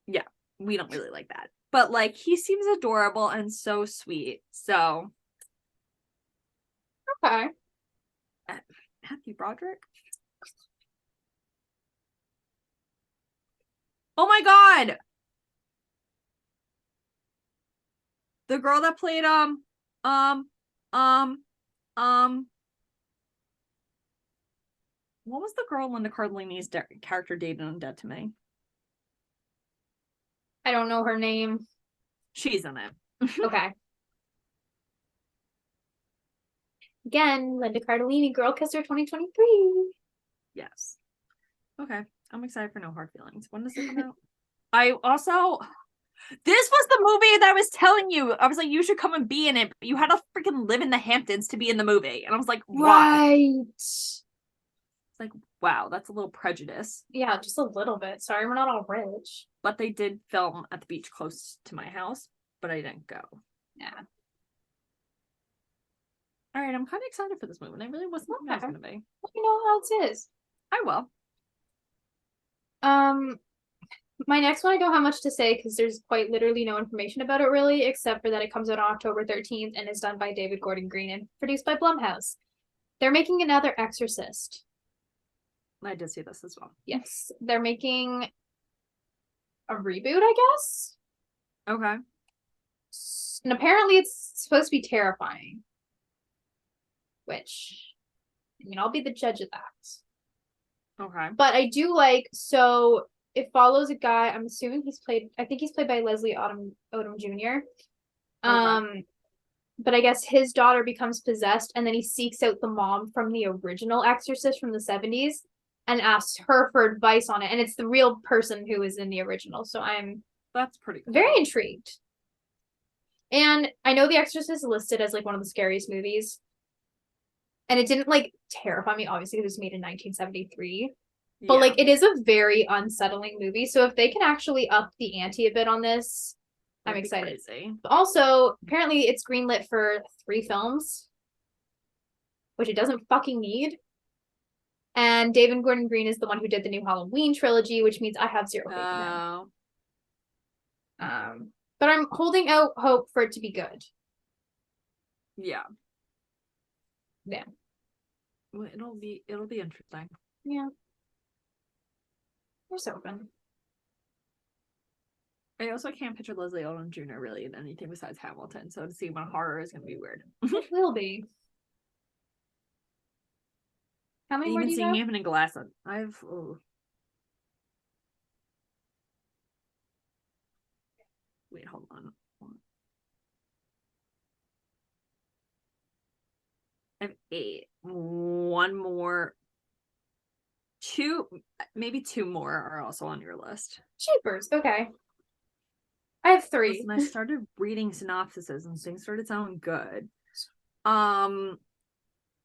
Yeah, we don't really like that. But like, he seems adorable and so sweet. So. Okay. Matthew Broderick? Oh my god! The girl that played Um, what was the girl Linda Cardellini's character dated on Dead to Me? I don't know her name. She's in it. Okay. Again, Linda Cardellini, Girl Kisser 2023. Yes. Okay. I'm excited for No Hard Feelings. When does it come out? I also... This was the movie that I was telling you. I was like, you should come and be in it. But you had to freaking live in the Hamptons to be in the movie. And I was like, why? Right. It's like, wow, that's a little prejudice. Yeah, just a little bit. Sorry, we're not all rich. But they did film at the beach close to my house, but I didn't go. Yeah. All right, I'm kind of excited for this movie. I really wasn't thinking I was going to be. Let me know how it is. I will. My next one, I don't have much to say because there's quite literally no information about it really, except for that it comes out on October 13th and is done by David Gordon Green and produced by Blumhouse. They're making another Exorcist. I did see this as well. Yes. They're making a reboot, I guess? Okay. And apparently it's supposed to be terrifying. Which, I mean, I'll be the judge of that. Okay. But I do like, so it follows a guy, I'm assuming I think he's played by Leslie Odom Jr. Okay. But I guess his daughter becomes possessed and then he seeks out the mom from the original Exorcist from the 70s and asks her for advice on it. And it's the real person who is in the original. So I'm That's pretty cool. very intrigued. And I know The Exorcist is listed as like one of the scariest movies. And it didn't like terrify me, obviously, it was made in 1973. But like it is a very unsettling movie. So if they can actually up the ante a bit on this, I'm excited. But also, apparently it's greenlit for 3 films, which it doesn't fucking need. And David Gordon Green is the one who did the new Halloween trilogy, which means I have zero faith in him. But I'm holding out hope for it to be good. Yeah. Yeah. Well, it'll be interesting. Yeah. We're so open. I also can't picture Leslie Odom Jr. really in anything besides Hamilton, so to see him in horror is gonna be weird. It will be. How many more do you seeing have? him in Glass, wait, hold on. I have 8. One more. 2, maybe 2 more are also on your list. Cheapers. Okay. I have 3. Listen, I started reading synopsises and things started sounding good.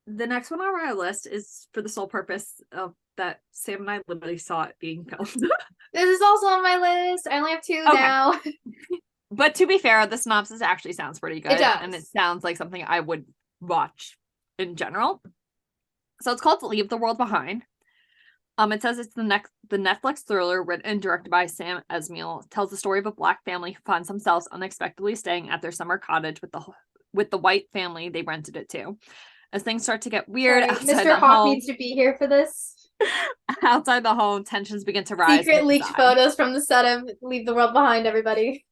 The next one on our list is for the sole purpose of that Sam and I literally saw it being filmed. This is also on my list. I only have 2 now. But to be fair, the synopsis actually sounds pretty good. It does. And it sounds like something I would watch in general. So it's called Leave the World Behind. It says it's the Netflix thriller written and directed by Sam Esmail. Tells the story of a Black family who finds themselves unexpectedly staying at their summer cottage with the white family they rented it to. As things start to get weird, Mr. Hawk needs to be here for this. Outside the home, tensions begin to rise. Secret leaked photos from the set of Leave the World Behind, everybody.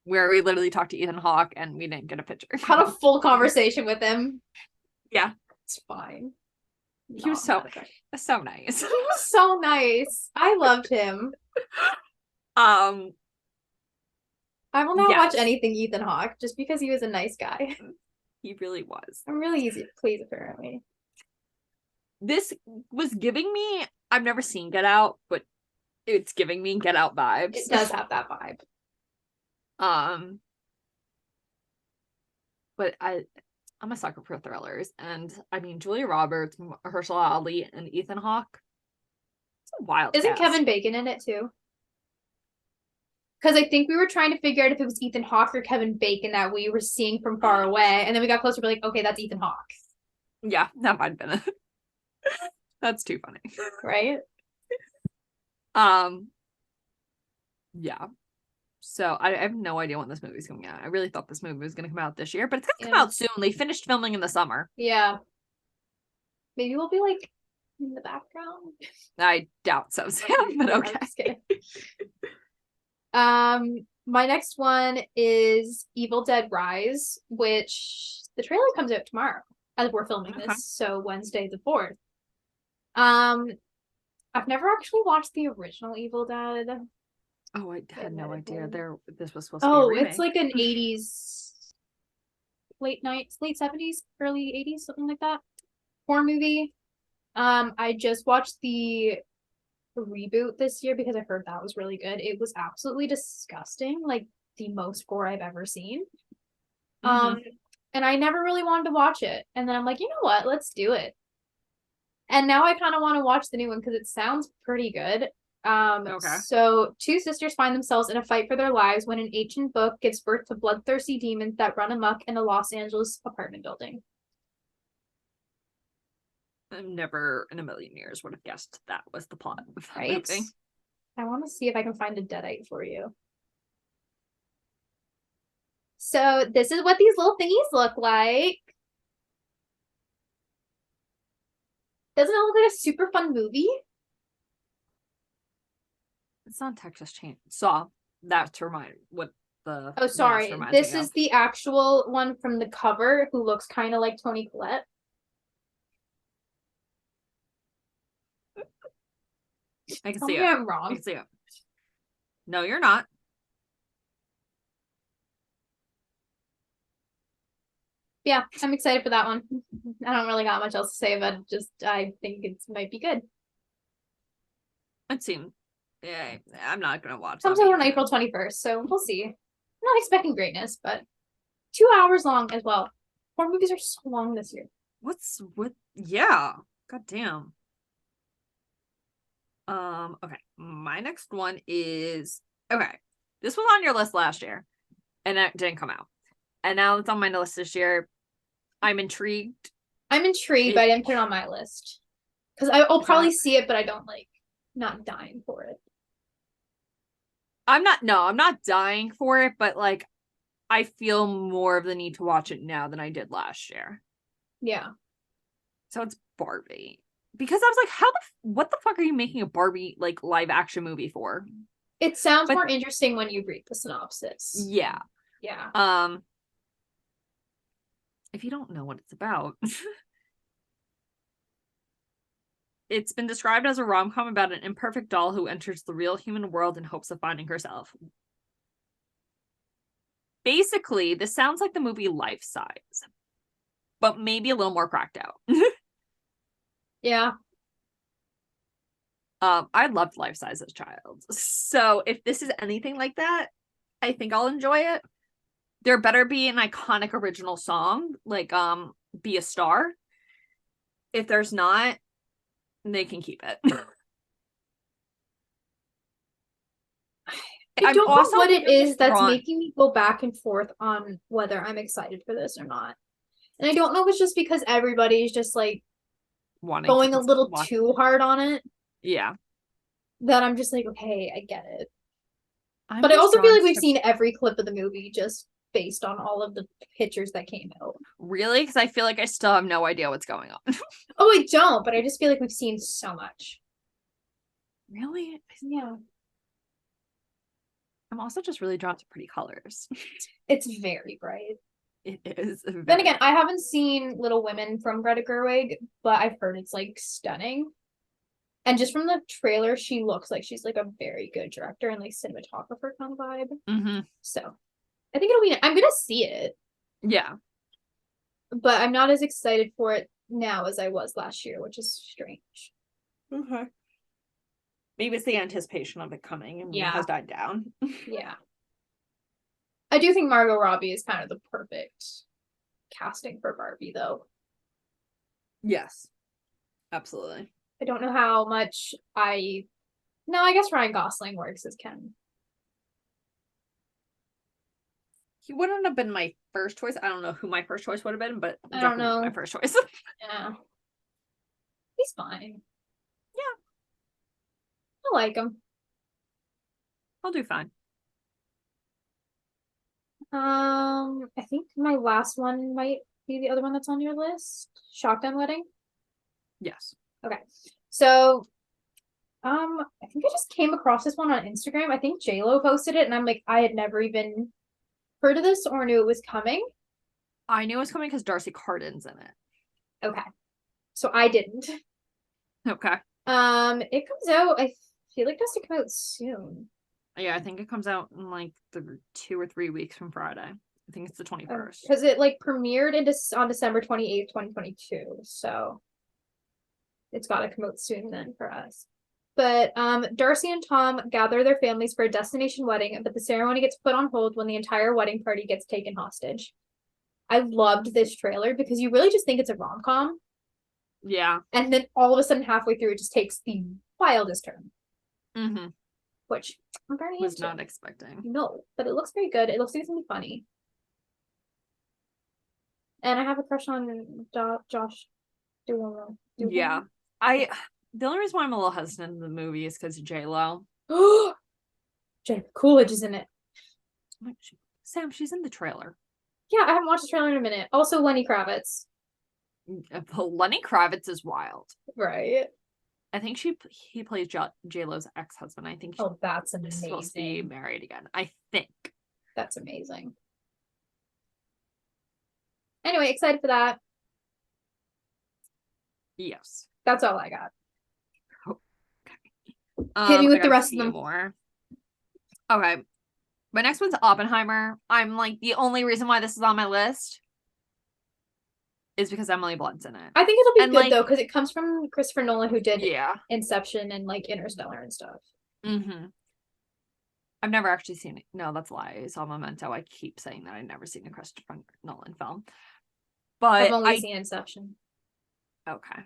Where we literally talked to Ethan Hawke and we didn't get a picture. Had a full conversation with him. Yeah. It's fine. He was so nice. He was so nice. I loved him. I will not watch anything Ethan Hawke just because he was a nice guy. He really was. I'm really easy to please, apparently. This was giving me, I've never seen Get Out, but it's giving me Get Out vibes. It does have that vibe. But I'm a sucker for thrillers, and I mean Julia Roberts, Mahershala Ali, and Ethan Hawke. It's a wild. Isn't cast. Kevin Bacon in it too? Because I think we were trying to figure out if it was Ethan Hawke or Kevin Bacon that we were seeing from far away, and then we got closer. We're like, okay, that's Ethan Hawke. Yeah, that might have been it. That's too funny, right? Yeah. So I have no idea when this movie's coming out. I really thought this movie was going to come out this year, but it's going to come out soon. They finished filming in the summer. Yeah. Maybe we'll be like in the background. I doubt so, Sam, but okay. My next one is Evil Dead Rise, which the trailer comes out tomorrow as we're filming this, so Wednesday the 4th. I've never actually watched the original Evil Dead. Oh, I had no idea this was supposed to be a remake. It's like an 80s, late 70s, early 80s, something like that. Horror movie. I just watched the reboot this year because I heard that was really good. It was absolutely disgusting, like the most gore I've ever seen. And I never really wanted to watch it. And then I'm like, you know what? Let's do it. And now I kind of want to watch the new one because it sounds pretty good. So two sisters find themselves in a fight for their lives when an ancient book gives birth to bloodthirsty demons that run amok in a Los Angeles apartment building. I never in a million years would have guessed that was the plot of that Right? movie. I want to see if I can find a deadite for you. So this is what these little thingies look like. Doesn't it look like a super fun movie? It's not Texas Chainsaw. That's what the. Oh, sorry. This is the actual one from the cover who looks kind of like Toni Collette. I can see it. I'm wrong. I can see it. No, you're not. Yeah, I'm excited for that one. I don't really got much else to say, but I think it might be good. It seems. Yeah, I'm not gonna watch. Comes out on April 21st, so we'll see. I'm not expecting greatness, but 2 hours long as well. Horror movies are so long this year. Yeah. God damn. Okay. My next one is this was on your list last year, and it didn't come out. And now it's on my list this year. I'm intrigued. But I didn't put it on my list. Because I'll probably see it, but I don't not dying for it. I'm not dying for it, but like I feel more of the need to watch it now than I did last year. Yeah. So it's Barbie. Because I was like, what the fuck are you making a Barbie like live action movie for? It sounds more interesting when you read the synopsis. Yeah. Yeah. If you don't know what it's about, it's been described as a rom-com about an imperfect doll who enters the real human world in hopes of finding herself. Basically, this sounds like the movie Life Size, but maybe a little more cracked out. Yeah. I loved Life Size as a child. So if this is anything like that, I think I'll enjoy it. There better be an iconic original song, like Be a Star. If there's not, they can keep it. I don't know what it is that's making me go back and forth on whether I'm excited for this or not. And I don't know if it's just because everybody's just like going a little too hard on it. Yeah. That I'm just like, okay, I get it. But I also feel like we've seen every clip of the movie just based on all of the pictures that came out. Really? Because I feel like I still have no idea what's going on. Oh, I don't, but I just feel like we've seen so much. Really? Yeah. I'm also just really drawn to pretty colors. It's very bright. It is. Then again, I haven't seen Little Women from Greta Gerwig, but I've heard it's like stunning. And just from the trailer, she looks like she's like a very good director and like cinematographer kind of vibe. Mm-hmm. So I think I'm gonna see it. Yeah. But I'm not as excited for it now as I was last year, which is strange. Okay. Maybe it's the anticipation of it coming and it has died down. Yeah. I do think Margot Robbie is kind of the perfect casting for Barbie, though. Yes. Absolutely. I don't know how much I guess Ryan Gosling works as Ken. He wouldn't have been my first choice. I don't know who my first choice would have been, but I don't know. My first choice. Yeah. He's fine. Yeah. I like him. I'll do fine. I think my last one might be the other one that's on your list. Shotgun Wedding? Yes. Okay. So I think I just came across this one on Instagram. I think J-Lo posted it, and I'm like, I had never even heard of this or knew it was coming. I knew it was coming because Darcy Carden's in it. Okay. So I didn't. Okay. It comes out, I feel like it has to come out soon. Yeah, I think it comes out in like 2 or 3 weeks from Friday. I think it's the 21st. Because it like premiered on December 28th, 2022. So it's gotta come out soon then for us. But Darcy and Tom gather their families for a destination wedding, but the ceremony gets put on hold when the entire wedding party gets taken hostage. I loved this trailer because you really just think it's a rom-com. Yeah. And then all of a sudden, halfway through, it just takes the wildest turn. Mm-hmm. Which I'm very Was into. not expecting. No, but it looks very good. It looks like it's gonna be funny. And I have a crush on Josh Duhamel. Yeah. The only reason why I'm a little hesitant in the movie is because of J-Lo. Jennifer Coolidge is in it. Sam, she's in the trailer. Yeah, I haven't watched the trailer in a minute. Also, Lenny Kravitz. Lenny Kravitz is wild. Right. I think he plays J-Lo's ex-husband. I think that's he's amazing. supposed to be married again. I think. That's amazing. Anyway, excited for that. Yes. That's all I got. Okay. Hit me with the rest of them. More. Okay. My next one's Oppenheimer. I'm like, the only reason why this is on my list is because Emily Blunt's in it. I think it'll be good though, because it comes from Christopher Nolan, who did Inception and like Interstellar and stuff. Mm-hmm. I've never actually seen it. No, that's a lie. I saw Memento. I keep saying that I've never seen a Christopher Nolan film. But I've only seen Inception. Okay.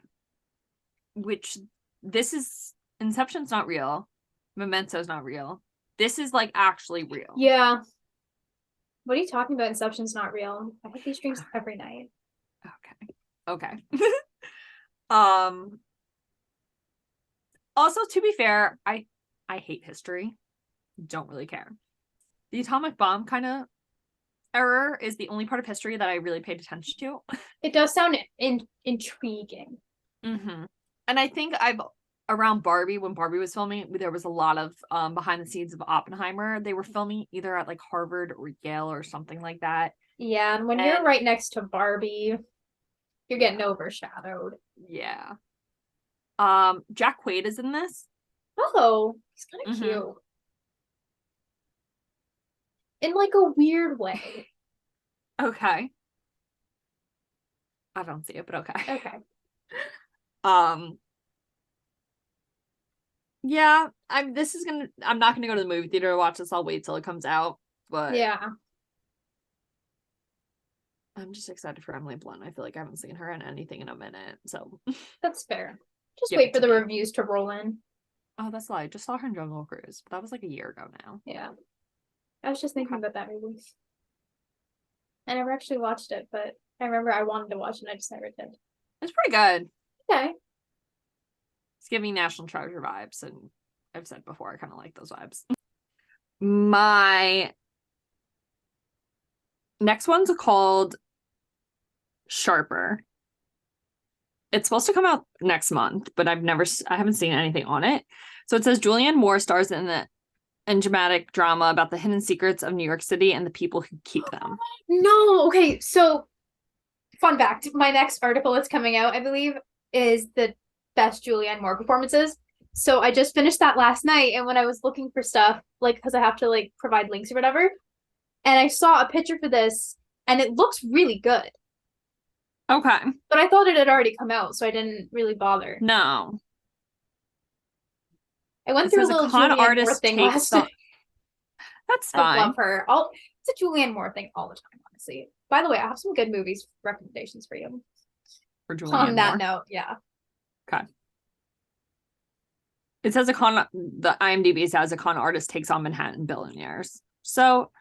Inception's not real. Memento's not real. This is like actually real. Yeah. What are you talking about? Inception's not real. I have these dreams every night. Okay. Also, to be fair, I hate history. Don't really care. The atomic bomb kind of error is the only part of history that I really paid attention to. It does sound intriguing. Mm-hmm. And I think around Barbie, when Barbie was filming, there was a lot of behind the scenes of Oppenheimer. They were filming either at like Harvard or Yale or something like that. Yeah, and when you're right next to Barbie, you're getting overshadowed. Yeah. Jack Quaid is in this. Oh, he's kind of cute. In like a weird way. Okay. I don't see it, but okay. Okay. Yeah, I'm not gonna go to the movie theater to watch this. I'll wait till it comes out. But yeah. I'm just excited for Emily Blunt. I feel like I haven't seen her in anything in a minute. So that's fair. Just wait for the reviews to roll in. Oh, that's a lie. I just saw her in Jungle Cruise, but that was like a year ago now. Yeah. I was just thinking about that movie. I never actually watched it, but I remember I wanted to watch it and I just never did. It's pretty good. Okay. It's giving National Treasure vibes, and I've said before I kind of like those vibes. My next one's called Sharper. It's supposed to come out next month, but I haven't seen anything on it. So it says Julianne Moore stars in the dramatic drama about the hidden secrets of New York City and the people who keep them. No, okay, so fun fact, my next article that's coming out, I believe, is the best Julianne Moore performances. So I just finished that last night, and when I was looking for stuff, like, because I have to like provide links or whatever, and I saw a picture for this, and it looks really good. Okay. But I thought it had already come out, so I didn't really bother. No. I went through a little Julianne Moore thing last night. That's fine. I love her. It's a Julianne Moore thing all the time, honestly. By the way, I have some good movies recommendations for you. For Julianne On that Moore. note, yeah. Okay. It says the IMDb says a con artist takes on Manhattan billionaires. So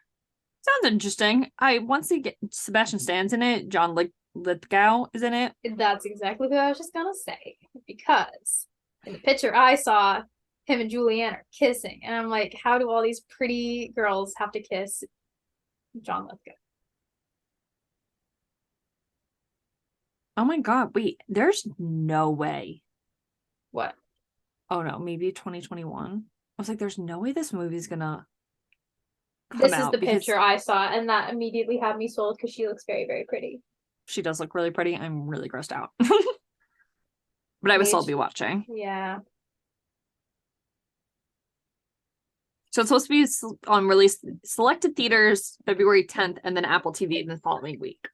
sounds interesting. I once they get Sebastian Stan's in it, John Lithgow is in it. That's exactly what I was just gonna say. Because in the picture I saw, him and Julianne are kissing. And I'm like, how do all these pretty girls have to kiss John Lithgow? Oh my god, wait, there's no way. What? Oh no, maybe 2021. I was like, there's no way this movie's gonna come This is out the because picture I saw, and that immediately had me sold because she looks very, very pretty. she does look really pretty. I'm really grossed out. But I would still be watching. Yeah. So it's supposed to be on release selected theaters February 10th and then Apple TV the following week.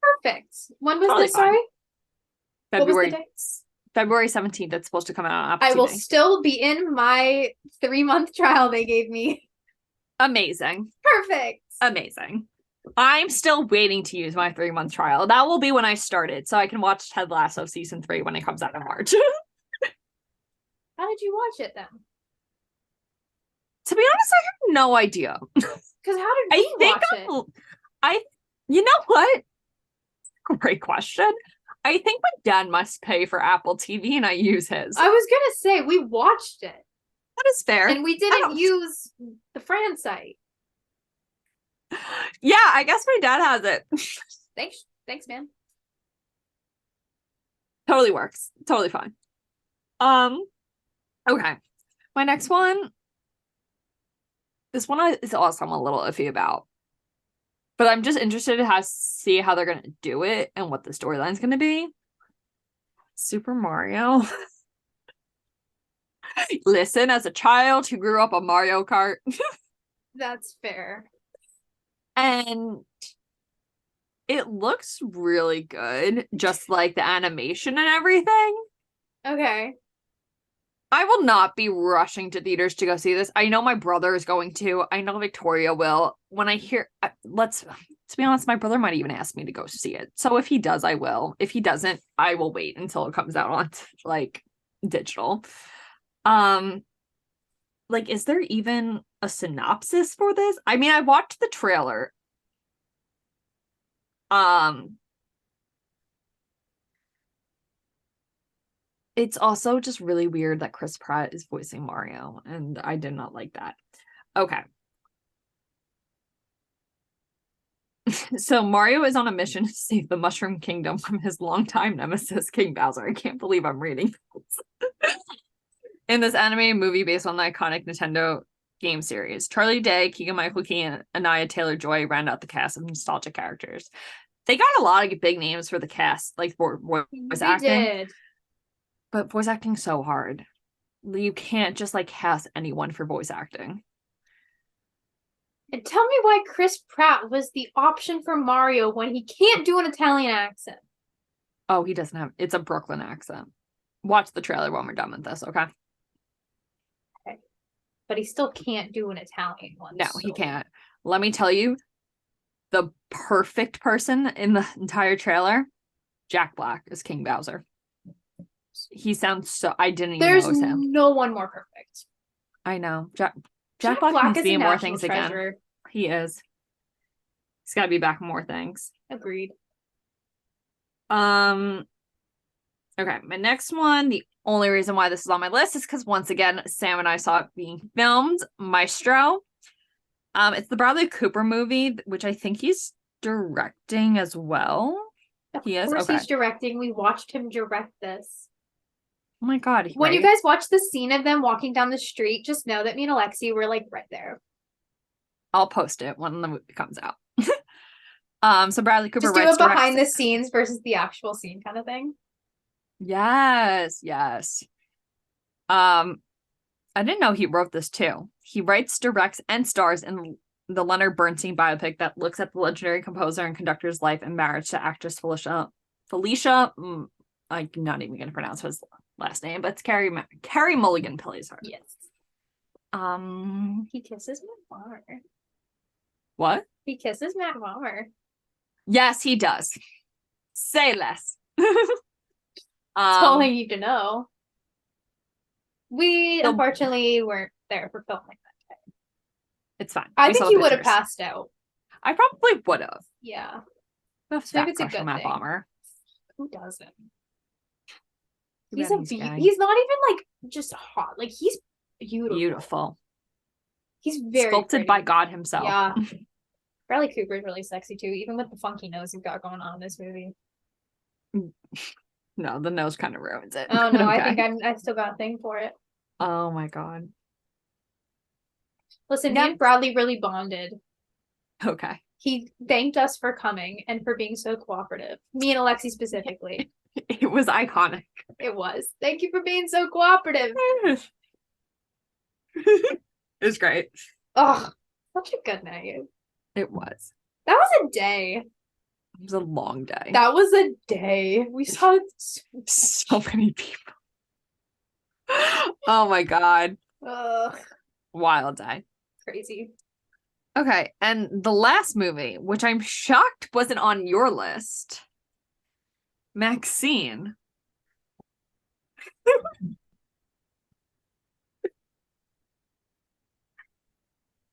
Perfect. When was Totally this, fine. sorry? February What was the date? February 17th. It's supposed to come out on Apple TV. I will still be in my 3-month trial they gave me. Amazing. Perfect. Amazing. I'm still waiting to use my 3-month trial. That will be when I start it, so I can watch Ted Lasso season 3 when it comes out in March. How did you watch it then? To be honest, I have no idea. Because how did we watch it? You know what? Great question. I think my dad must pay for Apple TV and I use his. I was gonna say we watched it. That is fair. And we didn't use the Fran site. Yeah, I guess my dad has it. Thanks, man. Totally works. Totally fine. Okay. My next one. This one is also I'm a little iffy about. But I'm just interested to see how they're gonna do it and what the storyline's gonna be. Super Mario. Listen, as a child who grew up on Mario Kart. That's fair. And it looks really good, just like the animation and everything. Okay. I will not be rushing to theaters to go see this. I know my brother is going to. I know Victoria will. When I hear, to be honest, my brother might even ask me to go see it. So if he does, I will. If he doesn't, I will wait until it comes out on like digital. Like, is there even a synopsis for this? I mean, I watched the trailer. It's also just really weird that Chris Pratt is voicing Mario, and I did not like that. Okay. So Mario is on a mission to save the Mushroom Kingdom from his longtime nemesis, King Bowser. I can't believe I'm reading this. In this animated movie based on the iconic Nintendo game series, Charlie Day, Keegan-Michael Key, and Anya Taylor-Joy round out the cast of nostalgic characters. They got a lot of big names for the cast, like for voice acting. But voice acting's so hard. You can't just like cast anyone for voice acting. And tell me why Chris Pratt was the option for Mario when he can't do an Italian accent. Oh, he doesn't have. It's a Brooklyn accent. Watch the trailer when we're done with this, okay? Okay. But he still can't do an Italian one. No, he can't. Let me tell you, the perfect person in the entire trailer, Jack Black, is King Bowser. He sounds so. I didn't even know it was him. There's no one more perfect. I know. Jack Black needs to be in more things treasure. Again. He is. He's got to be back in more things. Agreed. Okay, my next one, the only reason why this is on my list is because once again, Sam and I saw it being filmed, Maestro. It's the Bradley Cooper movie, which I think he's directing as well. He is? Of course okay. He's directing. We watched him direct this. Oh my god. When you guys watch the scene of them walking down the street, just know that me and Alexie were like right there. I'll post it when the movie comes out. So Bradley Cooper just do it behind the scenes versus the actual scene kind of thing. Yes. I didn't know he wrote this too. He writes, directs, and stars in the Leonard Bernstein biopic that looks at the legendary composer and conductor's life and marriage to actress Felicia. I'm not even going to pronounce his last name, but it's Carey Mulligan plays her. Yes. He kisses Matt Bomer. What? He kisses Matt Bomer. Yes, he does. Say less. That's all I need to know. We unfortunately weren't there for filming that day. It's fine. I think you would have passed out. I probably would have. Yeah. Maybe it's a good Matt Bomer. Who doesn't? He's not even like just hot. Like he's beautiful. He's very sculpted pretty. by God himself. Yeah. Bradley Cooper is really sexy too, even with the funky nose he's got going on in this movie. No, the nose kind of ruins it. Oh no, I Okay. think I still got a thing for it. Oh my god. Listen, me Yep. and Bradley really bonded. Okay. He thanked us for coming and for being so cooperative. Me and Alexie specifically. It was iconic. It was. Thank you for being so cooperative. It's great. Oh, such a good night. It was. That was a day. It was a long day. That was a day. We saw So many people. Oh my god. Ugh, Wild day. crazy. Okay, and the last movie, which I'm shocked wasn't on your list, Maxine.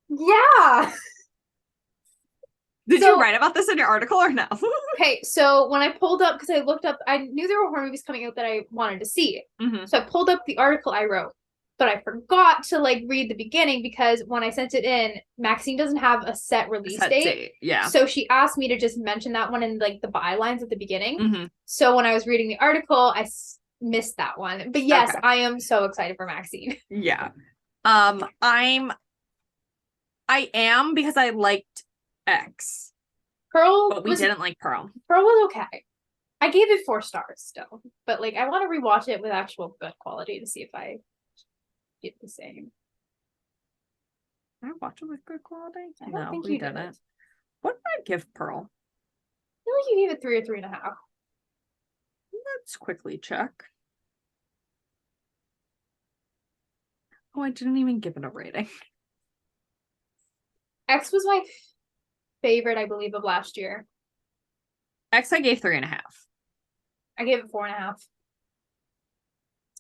Yeah. Did So- you write about this in your article or no? Okay, so when I pulled up, because I looked up, I knew there were horror movies coming out that I wanted to see. Mhm. So I pulled up the article I wrote, but I forgot to like read the beginning because when I sent it in, Maxine doesn't have a set release Set date. date, yeah. So she asked me to just mention that one in like the bylines at the beginning. Mhm. So when I was reading the article, I missed that one. But yes, Okay. I am so excited for Maxine. Yeah. I am because I liked X, Pearl but we didn't like Pearl. Pearl was okay. I gave it 4 stars still, but like I want to rewatch it with actual good quality to see if I get the same. Did I watch it with good quality? I don't No, think we you did. didn't. What did I give Pearl? I feel like you gave it 3 or 3.5. Let's quickly check. Oh, I didn't even give it a rating. X was my favorite, I believe, of last year. X I gave 3.5. I gave it 4.5.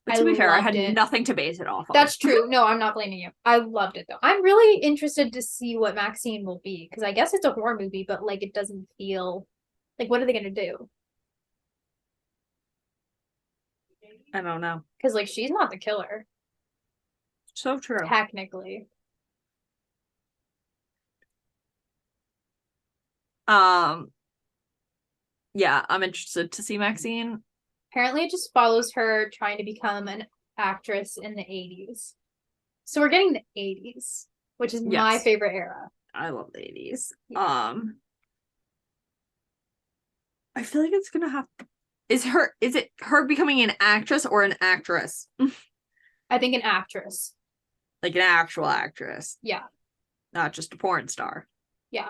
But to be fair, I loved had it. nothing to base it off of. That's true. No, I'm not blaming you. I loved it though. I'm really interested to see what Maxine will be because I guess it's a horror movie, but like it doesn't feel like what are they gonna do? I don't know. Because like she's not the killer So true. technically. Yeah, I'm interested to see Maxine. Apparently, it just follows her trying to become an actress in the 80s. So we're getting the 80s, which is my Yes. favorite era. I love the 80s. Yeah. I feel like it's gonna have is it her becoming an actress or an actress? I think an actress. Like an actual actress. Yeah. Not just a porn star. Yeah.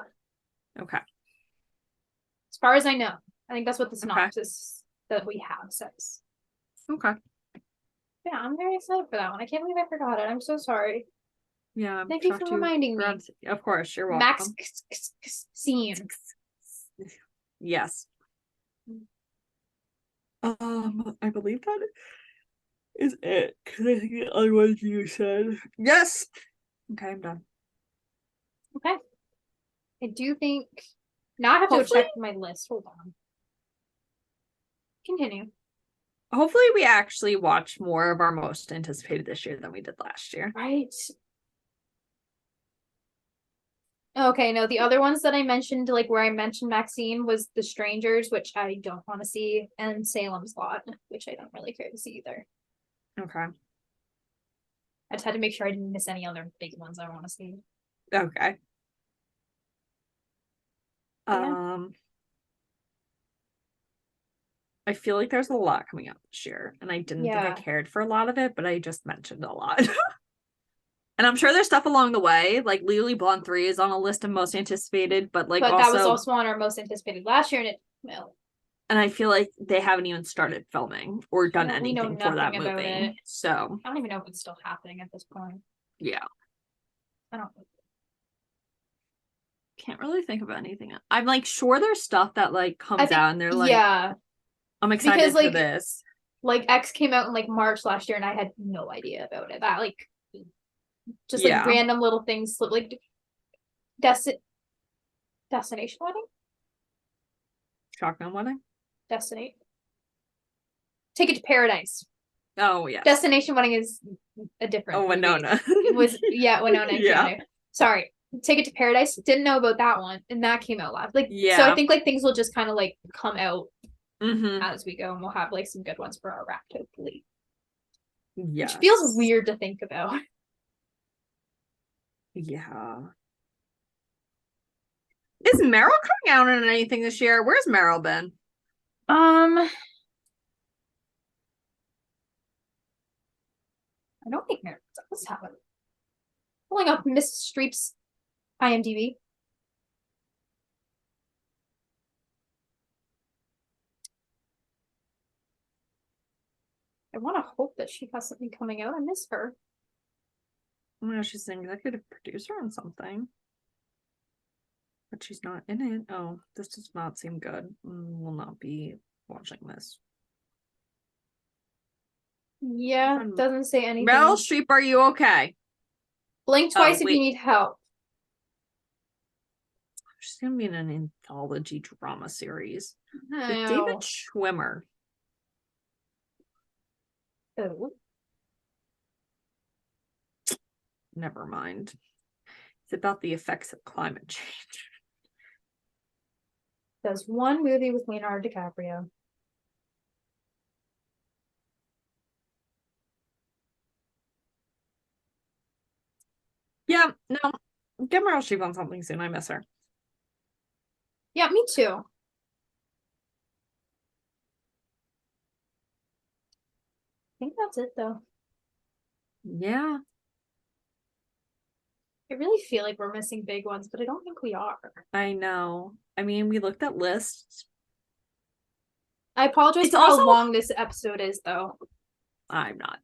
Okay. As far as I know. I think that's what the Okay. synopsis that we have says. Okay. Yeah, I'm very excited for that one. I can't believe I forgot it. I'm so sorry. Yeah. I'm Thank you shocked for reminding me. Of course, you're welcome. Maxine. Yes. I believe that is it. Because I think the other ones you said. Yes. Okay, I'm done. Okay. I do think now I have to go Hopefully- check my list. Hold on. Continue. Hopefully we actually watch more of our most anticipated this year than we did last year. Right. Okay, no, the other ones that I mentioned, like where I mentioned Maxine, was The Strangers, which I don't want to see, and Salem's Lot, which I don't really care to see either. Okay. I just had to make sure I didn't miss any other big ones I want to see. Okay. Yeah. I feel like there's a lot coming out this year, and I didn't think Yeah. I cared for a lot of it, but I just mentioned a lot. And I'm sure there's stuff along the way, like Legally Blonde 3 is on a list of most anticipated, but like But also, that was also on our most anticipated last year, and it well, and I feel like they haven't even started filming or done Yeah, we know anything for that nothing about movie. it. So I don't even know if it's still happening at this point. yeah, I don't. can't really think of anything. I'm like sure there's stuff that like comes think- out and they're like, yeah, I'm excited because, for like, this. like X came out in like March last year, and I had no idea about it. That like just like Yeah. random little things, like Destination Wedding, Shotgun Wedding. Destinate, Take It to Paradise. Oh yeah. Destination Wedding is a different. Oh, movie. Winona. It was Winona. Yeah. Yeah. Sorry. Take It to Paradise. Didn't know about that one, and that came out last. Like, so Yeah. I think like things will just kind of like come out as we go, and we'll have like some good ones for our wrapped, hopefully. Yes. Which feels weird to think about. Yeah. Is Meryl coming out in anything this year? Where's Meryl been? I don't think Meryl does have it. Pulling up Miss Streep's IMDb. I want to hope that she has something coming out. I miss her. Oh my gosh, she's an executive producer on something. But she's not in it. Oh, this does not seem good. Will not be watching this. Yeah, doesn't say anything. Meryl Streep, are you okay? Blink twice if you need help. She's gonna be in an anthology drama series with Oh. David Schwimmer. Oh. Never mind. It's about the effects of climate change. Does one movie with Leonardo DiCaprio. Yeah, no. Get Meryl Streep on something soon. I miss her. Yeah, me too. I think that's it though. Yeah. I really feel like we're missing big ones, but I don't think we are. I know. I mean, we looked at lists. I apologize for how long this episode is, though. I'm not.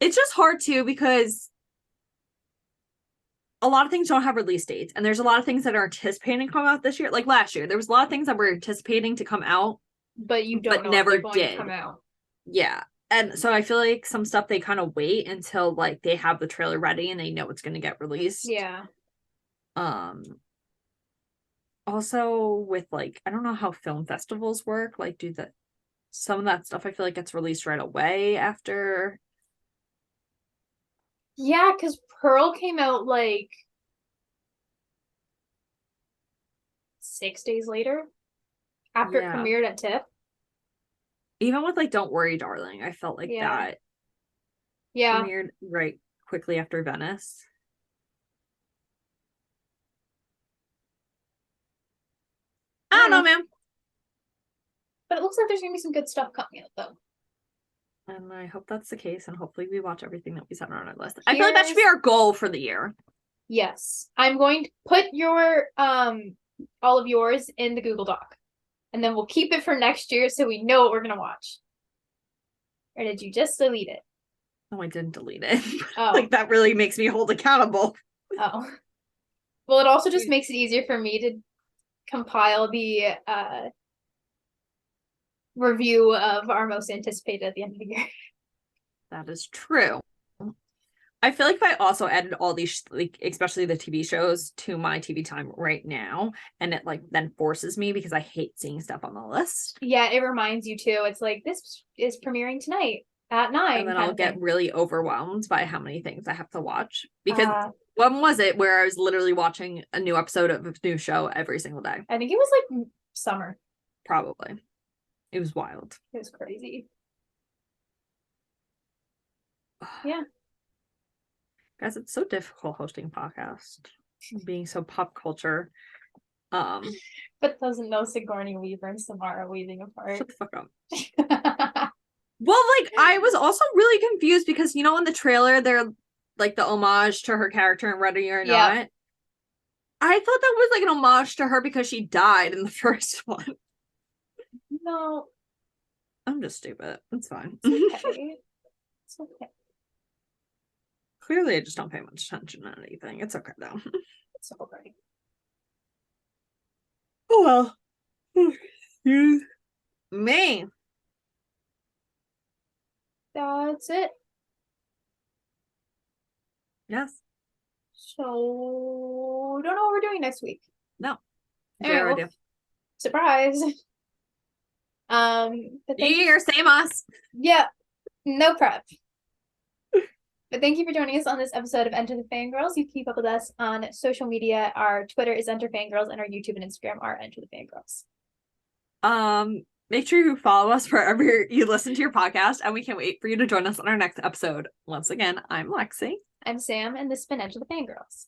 It's just hard, too, because a lot of things don't have release dates, and there's a lot of things that are anticipating to come out this year. Like last year, there was a lot of things that were anticipating to come out, but you don't know never if they're going did to come out. Yeah. And so I feel like some stuff they kind of wait until like they have the trailer ready and they know it's going to get released. Yeah. Also with like, I don't know how film festivals work. Like some of that stuff I feel like gets released right away after. Yeah, because Pearl came out like 6 days later after it premiered at TIFF. Even with like Don't Worry, Darling, I felt like that premiered right quickly after Venice. I don't know, man. But it looks like there's gonna be some good stuff coming out though. And I hope that's the case, and hopefully we watch everything that we set on our list. I feel like that should be our goal for the year. Yes. I'm going to put your all of yours in the Google Doc. And then we'll keep it for next year so we know what we're gonna watch. Or did you just delete it? No, I didn't delete it. Oh. Like that really makes me hold accountable. Oh. Well, it also just makes it easier for me to compile the review of our most anticipated at the end of the year. That is true. I feel like if I also added all these, like especially the TV shows, to my TV time right now, and it like then forces me because I hate seeing stuff on the list. Yeah, it reminds you too. It's like this is premiering tonight at 9. And then I'll get really overwhelmed by how many things I have to watch. Because when was it where I was literally watching a new episode of a new show every single day? I think it was like summer. Probably. It was wild. It was crazy. Yeah. Guys, it's so difficult hosting podcasts, being so pop culture. But doesn't know Sigourney Weaver and Samara weaving apart. Shut the fuck up. Well, like, I was also really confused because, you know, in the trailer, they're like the homage to her character in Ready or Not. I thought that was like an homage to her because she died in the first one. No. I'm just stupid. It's fine. It's okay. It's okay. Clearly, I just don't pay much attention to anything. It's okay, though. It's okay. Oh, well. Excuse me. That's it. Yes. So, don't know what we're doing next week. No. Zero idea. Surprise. Year, same us. Yeah. No prep. But thank you for joining us on this episode of Enter the Fangirls. You can keep up with us on social media. Our Twitter is Enter Fangirls, and our YouTube and Instagram are Enter the Fangirls. Make sure you follow us wherever you listen to your podcast, and we can't wait for you to join us on our next episode. Once again, I'm Lexie. I'm Sam, and this has been Enter the Fangirls.